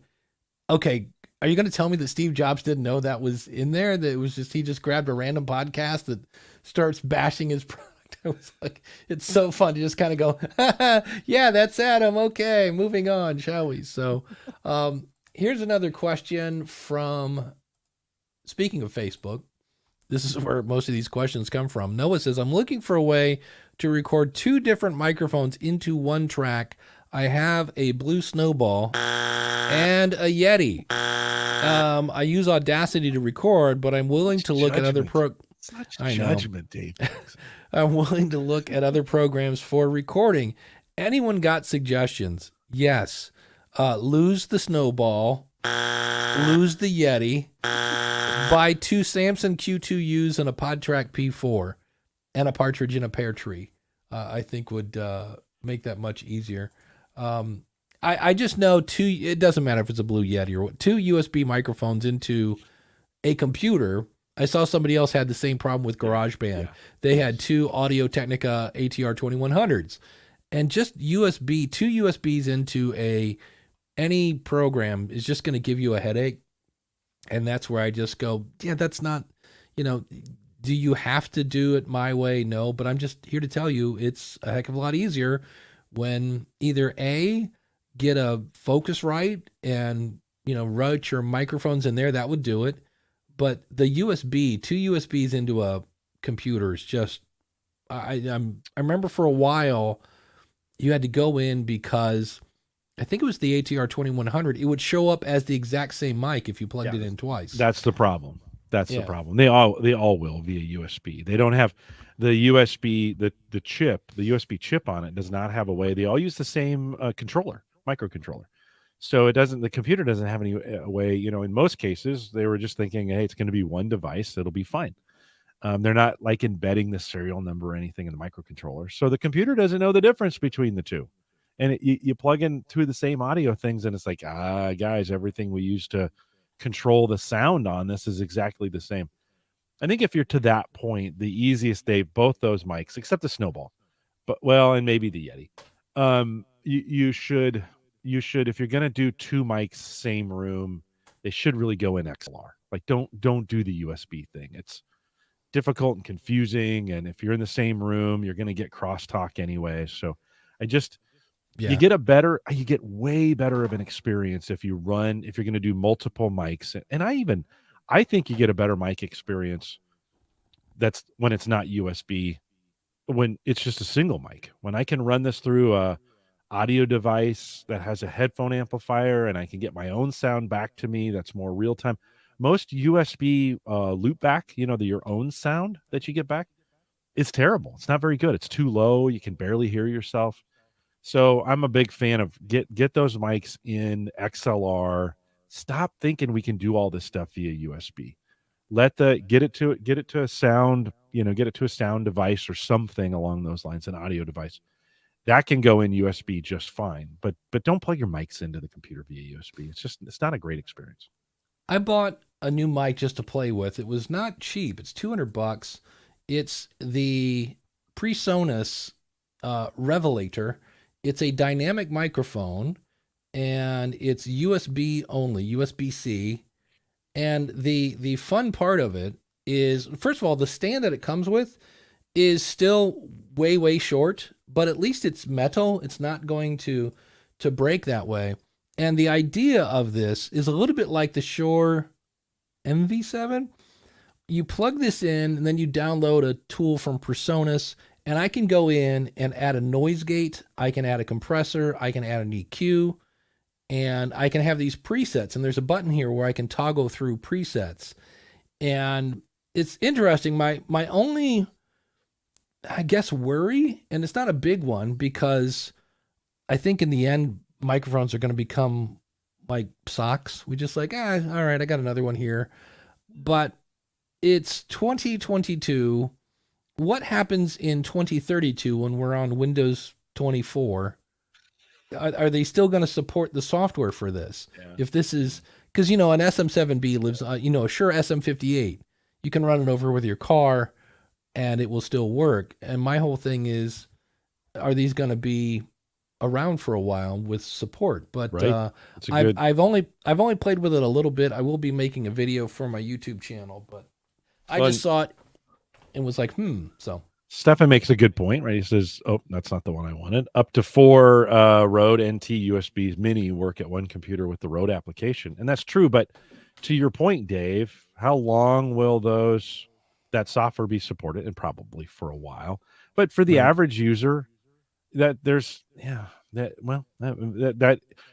okay, are you going to tell me that Steve Jobs didn't know that was in there? That it was just, he just grabbed a random podcast that starts bashing his product. I was like, it's so fun to just kind of go, yeah, that's Adam. Okay, moving on, shall we? So here's another question from, speaking of Facebook, this is where most of these questions come from. Noah says, I'm looking for a way to record 2 different microphones into one track. I have a Blue Snowball and a Yeti. I use Audacity to record, but I'm willing to look at other Such judgment, Dave. I'm willing to look at other programs for recording. Anyone got suggestions? Yes. Lose the Snowball, lose the Yeti, buy 2 Samson Q2Us and a PodTrack P4 and a partridge in a pear tree. I think would make that much easier. I just know 2, it doesn't matter if it's a Blue Yeti or what, 2 USB microphones into a computer. I saw somebody else had the same problem with GarageBand. Yeah. They had 2 Audio-Technica ATR 2100s, and just 2 USBs into any program is just going to give you a headache. And that's where I just go, yeah, that's not, do you have to do it my way? No, but I'm just here to tell you it's a heck of a lot easier when either A, get a focus right and, route your microphones in there. That would do it. But the USB, 2 USBs into a computer is just, I remember for a while you had to go in because I think it was the ATR 2100. It would show up as the exact same mic if you plugged it in twice. That's the problem. The problem. They all will via USB. They don't have the USB, the chip, the USB chip on it does not have a way. They all use the same controller, microcontroller. So the computer doesn't have any way, in most cases, they were just thinking, hey, it's going to be one device. It'll be fine. They're not like embedding the serial number or anything in the microcontroller. So the computer doesn't know the difference between the two. And you plug in 2 of the same audio things and it's like, guys, everything we use to control the sound on this is exactly the same. I think if you're to that point, the easiest both those mics, except the Snowball, and maybe the Yeti, you should, if you're going to do 2 mics, same room, they should really go in XLR. Like don't do the USB thing. It's difficult and confusing. And if you're in the same room, you're going to get crosstalk anyway. So you get way better of an experience if you're going to do multiple mics. And I think you get a better mic experience that's when it's not USB, when it's just a single mic. When I can run this through a audio device that has a headphone amplifier and I can get my own sound back to me that's more real time. Most USB loop back, your own sound that you get back, is terrible. It's not very good. It's too low. You can barely hear yourself. So I'm a big fan of get those mics in XLR. Stop thinking we can do all this stuff via USB. Get it to a sound, get it to a sound device or something along those lines, an audio device. That can go in USB just fine. But don't plug your mics into the computer via USB. It's not a great experience. I bought a new mic just to play with. It was not cheap. It's $200. It's the Presonus Revelator. It's a dynamic microphone, and it's USB only, USB-C. And the fun part of it is, first of all, the stand that it comes with is still way, way short, but at least it's metal. It's not going to break that way. And the idea of this is a little bit like the Shure MV7. You plug this in, and then you download a tool from Presonus, and I can go in and add a noise gate. I can add a compressor. I can add an EQ, and I can have these presets. And there's a button here where I can toggle through presets. And it's interesting. My only, I guess, worry, and it's not a big one, because I think in the end, microphones are going to become like socks. We just like, all right, I got another one here. But it's 2022. What happens in 2032 when we're on Windows 24? Are they still going to support the software for this? Yeah. If this is, because, an SM7B lives, a Shure SM58, you can run it over with your car and it will still work. And my whole thing is, are these going to be around for a while with support? But right. I've only played with it a little bit. I will be making a video for my YouTube channel, but I just saw it and was like, so. Stefan makes a good point, right? He says, oh, that's not the one I wanted. Up to 4 Rode NT USBs mini work at one computer with the Rode application. And that's true. But to your point, Dave, how long will that software be supported? And probably for a while. But for the average user, that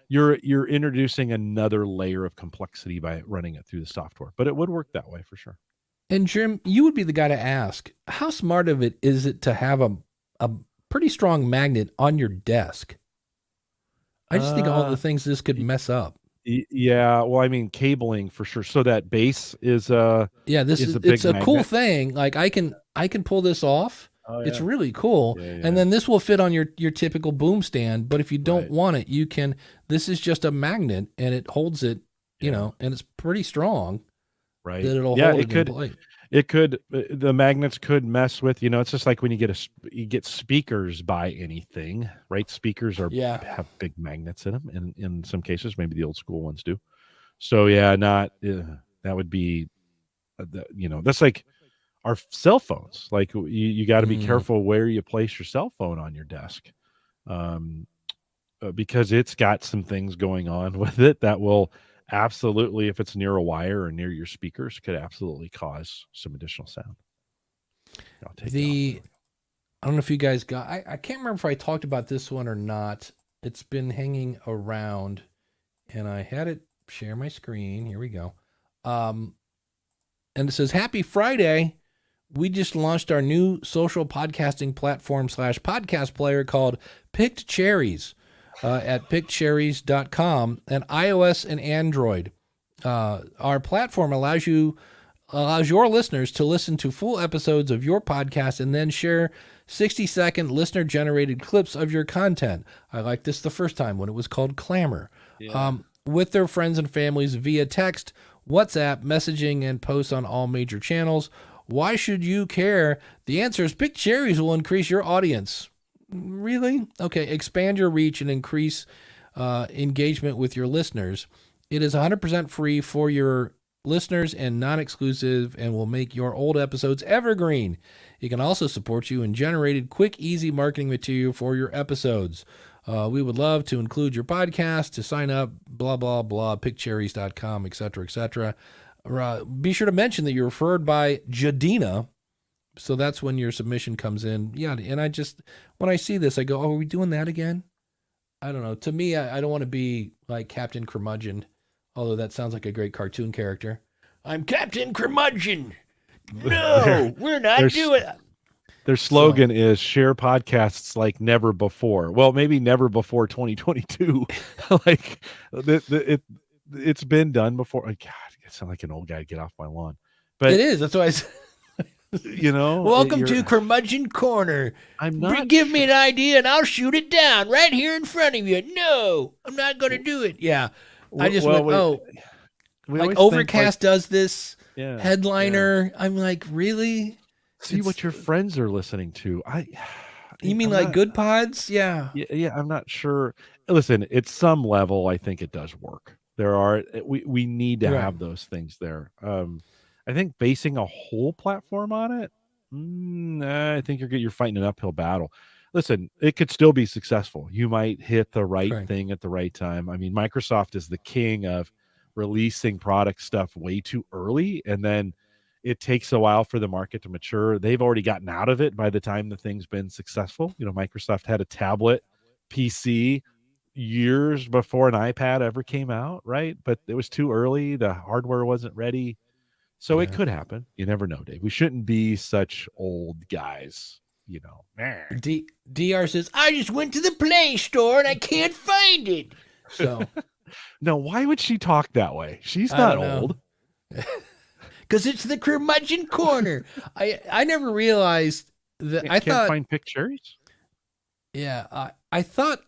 you're introducing another layer of complexity by running it through the software. But it would work that way for sure. And Jim, you would be the guy to ask, how smart of it is it to have a pretty strong magnet on your desk? I just think of all the things this could mess up. Yeah, well, I mean, cabling for sure. So that base is it's a cool thing. Like I can pull this off. Oh, yeah. It's really cool. Yeah. And then this will fit on your typical boom stand. But if you don't want it, you can. This is just a magnet, and it holds it. And it's pretty strong. Right. That it'll hold it in place. It could. The magnets could mess with. It's just like when you get speakers by anything, right? Speakers have big magnets in them, and in some cases, maybe the old school ones do. So that would be, that's like our cell phones. Like you got to be careful where you place your cell phone on your desk, because it's got some things going on with it that will absolutely, if it's near a wire or near your speakers, could absolutely cause some additional sound. I don't know if you guys got, I can't remember if I talked about this one or not. It's been hanging around, and I had it share my screen. Here we go. And it says, Happy Friday. We just launched our new social podcasting platform / podcast player called Picked Cherries. At pickcherries.com, and iOS and Android. Our platform allows your listeners to listen to full episodes of your podcast and then share 60-second listener-generated clips of your content. I liked this the first time when it was called Clamor. Yeah. With their friends and families via text, WhatsApp, messaging, and posts on all major channels. Why should you care? The answer is Pick Cherries will increase your audience. Really? Okay. Expand your reach and increase engagement with your listeners. It is 100% free for your listeners and non-exclusive, and will make your old episodes evergreen. It can also support you in generated, quick, easy marketing material for your episodes. We would love to include your podcast. To sign up, blah, blah, blah, pickcherries.com, et cetera, et cetera. Be sure to mention that you're referred by Jadina. So that's when your submission comes in. Yeah, and when I see this, I go, oh, are we doing that again? I don't know. To me, I don't want to be like Captain Curmudgeon, although that sounds like a great cartoon character. I'm Captain Curmudgeon. No, we're not doing it. Their slogan is share podcasts like never before. Well, maybe never before 2022. Like it's been done before. God, I sound like an old guy. Get off my lawn. But it is. That's why I said, welcome to Curmudgeon Corner. I'm not. Give me an idea and I'll shoot it down right here in front of you. No, I'm not going to do it. Yeah. I just went, like Overcast does this headliner. I'm like, really? See what your friends are listening to. You mean like Good Pods? Yeah. Yeah. I'm not sure. Listen, at some level, I think it does work. We need to have those things there. I think basing a whole platform on it, I think you're fighting an uphill battle. Listen, it could still be successful. You might hit the right thing at the right time. I mean, Microsoft is the king of releasing product stuff way too early, and then it takes a while for the market to mature. They've already gotten out of it by the time the thing's been successful. Microsoft had a tablet PC years before an iPad ever came out, right? But it was too early. The hardware wasn't ready. So it could happen. You never know, Dave. We shouldn't be such old guys, DR says, I just went to the Play Store and I can't find it. So no, why would she talk that way? She's not old. Because it's the Curmudgeon Corner. I never realized that. I thought find Cherries. Yeah, I thought.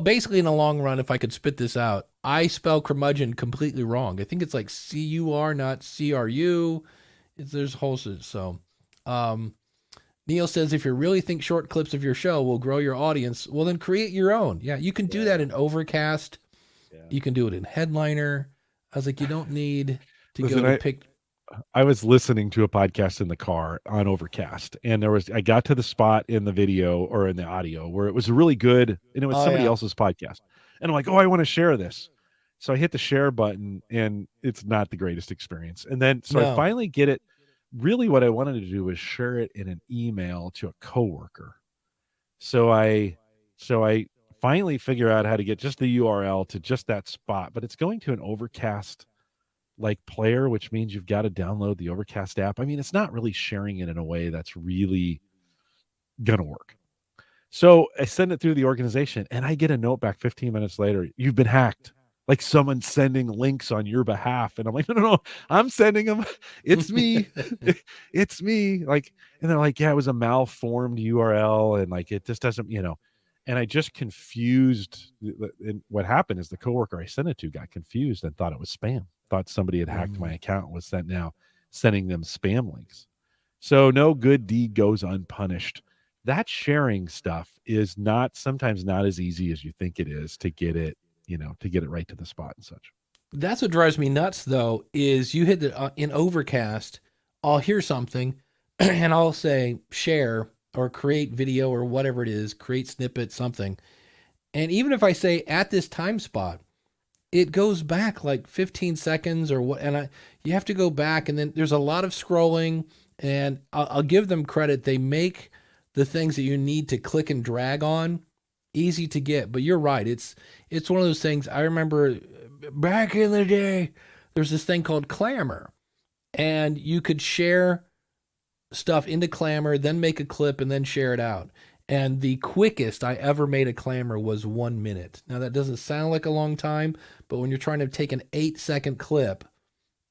Basically, in the long run, if I could spit this out, I spell curmudgeon completely wrong. I think it's like CUR, not CRU. There's whole so. Neil says, if you really think short clips of your show will grow your audience, well, then create your own. Yeah, you can do that in Overcast. Yeah. You can do it in Headliner. I was like, you don't need to go and pick. I was listening to a podcast in the car on Overcast, and I got to the spot in the video or in the audio where it was really good, and it was somebody else's podcast. And I'm like, I want to share this. So I hit the share button, and it's not the greatest experience. And then, I finally get it. Really what I wanted to do was share it in an email to a coworker. So I finally figure out how to get just the URL to just that spot, but it's going to an Overcast like player, which means you've got to download the Overcast app. I mean, it's not really sharing it in a way that's really gonna work. So I send it through the organization, and I get a note back 15 minutes later. You've been hacked. Like someone's sending links on your behalf. And I'm like, no, I'm sending them. It's me. It's me. Like, and they're like, yeah, it was a malformed URL. And like, it just doesn't, and I just confused. And what happened is the coworker I sent it to got confused and thought it was spam. Thought somebody had hacked my account and was sending them spam links. So no good deed goes unpunished. That sharing stuff is sometimes not as easy as you think it is to get it, to get it right to the spot and such. That's what drives me nuts, though, is you hit in Overcast, I'll hear something and I'll say share or create video or whatever it is, create snippet, something. And even if I say at this time spot, it goes back like 15 seconds or what. And you have to go back, and then there's a lot of scrolling, and I'll give them credit. They make the things that you need to click and drag on easy to get, but you're right. It's one of those things. I remember back in the day, there's this thing called Clamor, and you could share stuff into Clamor, then make a clip and then share it out. And the quickest I ever made a Clamor was 1 minute. Now that doesn't sound like a long time, but when you're trying to take an 8-second clip,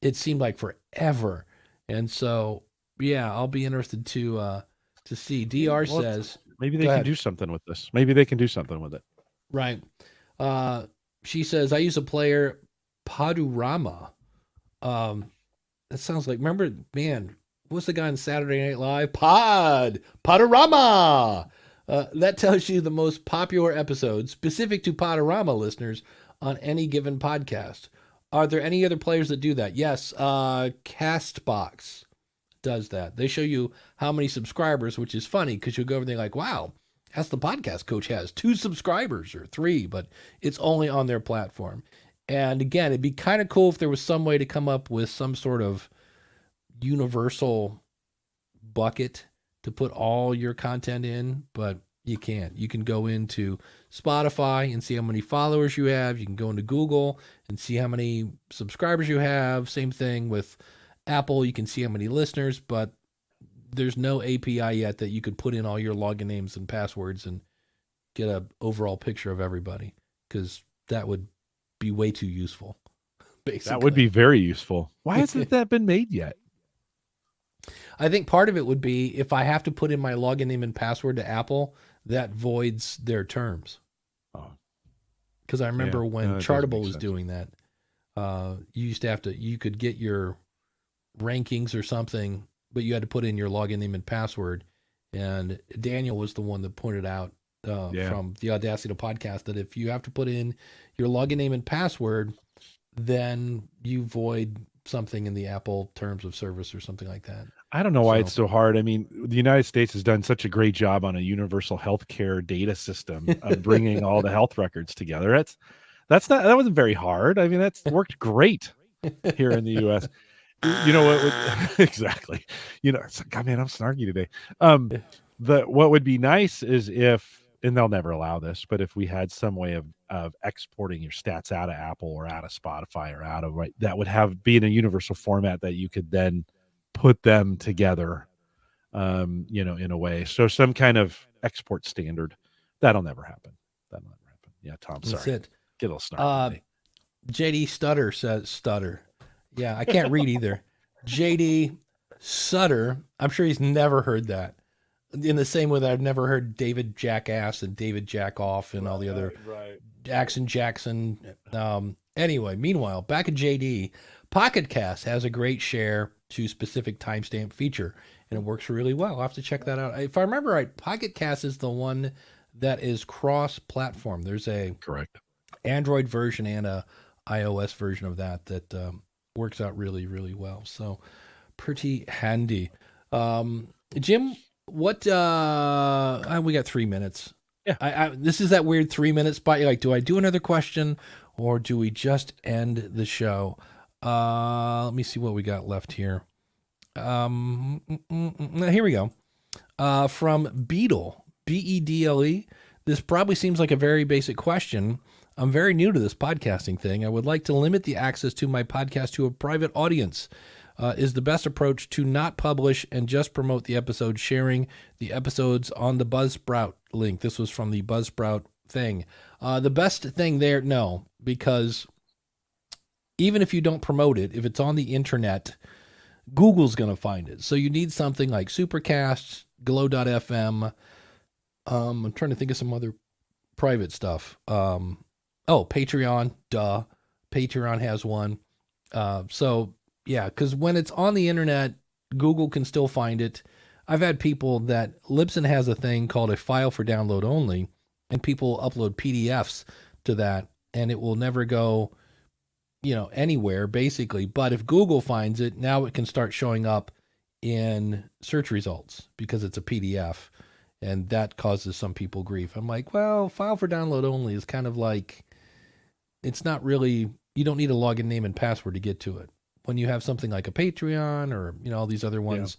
it seemed like forever. And so, yeah, I'll be interested to see. DR says maybe they can do something with this. Maybe they can do something with it. Right. She says, I use a player, Padurama. That sounds like, remember, man, what's the guy on Saturday Night Live? Padurama. That tells you the most popular episodes specific to Padurama listeners on any given podcast. Are there any other players that do that? Yes. Castbox does that. They show you how many subscribers, which is funny because you'll go over there like, wow, Ask the Podcast Coach has 2 subscribers or 3, but it's only on their platform. And again, it'd be kind of cool if there was some way to come up with some sort of universal bucket to put all your content in. But You can't. You can go into Spotify and see how many followers you have. You can go into Google and see how many subscribers you have. Same thing with Apple. You can see how many listeners, but there's no API yet that you could put in all your login names and passwords and get an overall picture of everybody, because that would be way too useful. Basically. That would be very useful. Why hasn't that been made yet? I think part of it would be if I have to put in my login name and password to Apple, that voids their terms. Oh, because I remember when Chartable was sense. doing that, you used to have to, you could get your rankings or something, but you had to put in your login name and password. And Daniel was the one that pointed out from the Audacity podcast that if you have to put in your login name and password, then you void something in the Apple terms of service or something like that. I don't know why it's so hard. I mean, the United States has done such a great job on a universal healthcare data system of bringing all the health records together. That wasn't very hard. I mean, that's worked great here in the U.S. You know what? Exactly. You know, it's like, God, man, I'm snarky today. What would be nice is if, and they'll never allow this, but if we had some way of exporting your stats out of Apple or out of Spotify or out of that would be in a universal format that you could then put them together, in a way. So some kind of export standard. That'll never happen. Yeah, Tom, sorry. That's it. Get a little snarky. JD Stutter says stutter. Yeah, I can't read either. JD Sutter. I'm sure he's never heard that. In the same way that I've never heard David Jackass and David Jackoff and all the other Jackson. Anyway, meanwhile, back at JD, Pocket Cast has a great share to specific timestamp feature, and it works really well. I'll have to check that out. If I remember right, Pocket Cast is the one that is cross-platform. There's a correct Android version and a iOS version of that works out really, really well. So pretty handy. Jim, what we got 3 minutes. Yeah. This is that weird 3 minute spot. You're like, do I do another question or do we just end the show? Let me see what we got left here. Here we go. From Beedle, Bedle. This probably seems like a very basic question. I'm very new to this podcasting thing. I would like to limit the access to my podcast to a private audience. Is the best approach to not publish and just promote the episode, sharing the episodes on the Buzzsprout link. This was from the Buzzsprout thing. The best thing there, no, because even if you don't promote it, if it's on the internet, Google's going to find it. So you need something like Supercast, Glow.fm. I'm trying to think of some other private stuff. Patreon, duh. Patreon has one. Yeah, because when it's on the internet, Google can still find it. I've had people that Libsyn has a thing called a file for download only, and people upload PDFs to that, and it will never go, anywhere basically. But if Google finds it, now it can start showing up in search results because it's a PDF, and that causes some people grief. I'm like, well, file for download only is kind of like, it's not really, you don't need a login name and password to get to it. When you have something like a Patreon or, all these other ones,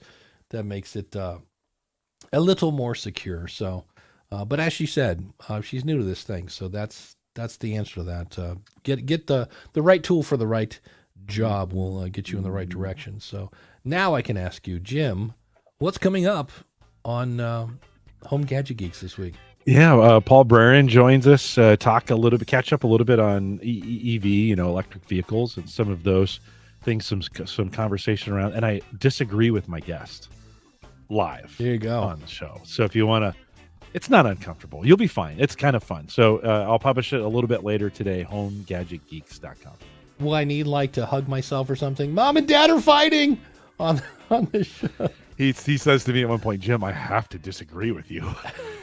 that makes it a little more secure. So, but as she said, she's new to this thing. So that's the answer to that. Get the right tool for the right job will get you in the right direction. So now I can ask you, Jim, what's coming up on Home Gadget Geeks this week? Yeah, Paul Breran joins us, catch up a little bit on EV, electric vehicles and some of those things, some conversation around. And I disagree with my guest live. There you go. On the show. So if you want to, it's not uncomfortable. You'll be fine. It's kind of fun. So I'll publish it a little bit later today, homegadgetgeeks.com. Will I need to hug myself or something? Mom and Dad are fighting on the show. He says to me at one point, Jim, I have to disagree with you.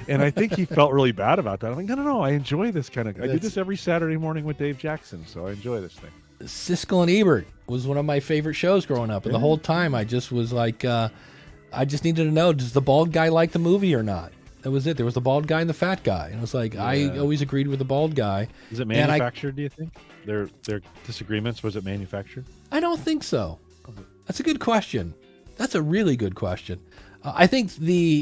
And I think he felt really bad about that. I'm like, no, I enjoy this I do this every Saturday morning with Dave Jackson, so I enjoy this thing. Siskel and Ebert was one of my favorite shows growing up. And the whole time I just was like, I just needed to know, does the bald guy like the movie or not? That was it. There was the bald guy and the fat guy. And it was like, I always agreed with the bald guy. Is it manufactured, do you think? Their disagreements, was it manufactured? I don't think so. That's a good question. That's a really good question. I think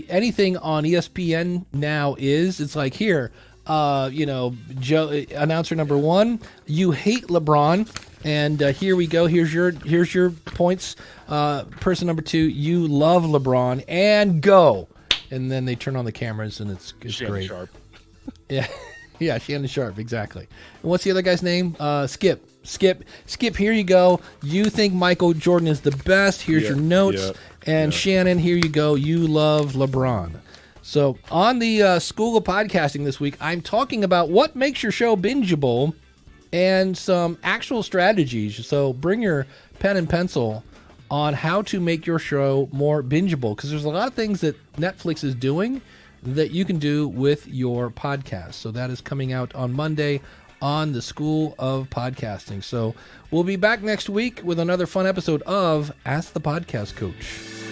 anything on ESPN now it's like here, Joe, announcer number 1, you hate LeBron, and here we go. Here's your points. Person number 2, you love LeBron, and go. And then they turn on the cameras, and it's great. Sharp. Yeah, yeah, Shannon Sharp, exactly. And what's the other guy's name? Skip. Here you go. You think Michael Jordan is the best. Here's your notes. And Shannon, here you go. You love LeBron. So on the School of Podcasting this week, I'm talking about what makes your show bingeable and some actual strategies. So bring your pen and pencil on how to make your show more bingeable, because there's a lot of things that Netflix is doing that you can do with your podcast. So that is coming out on Monday on the School of Podcasting. So we'll be back next week with another fun episode of Ask the Podcast Coach.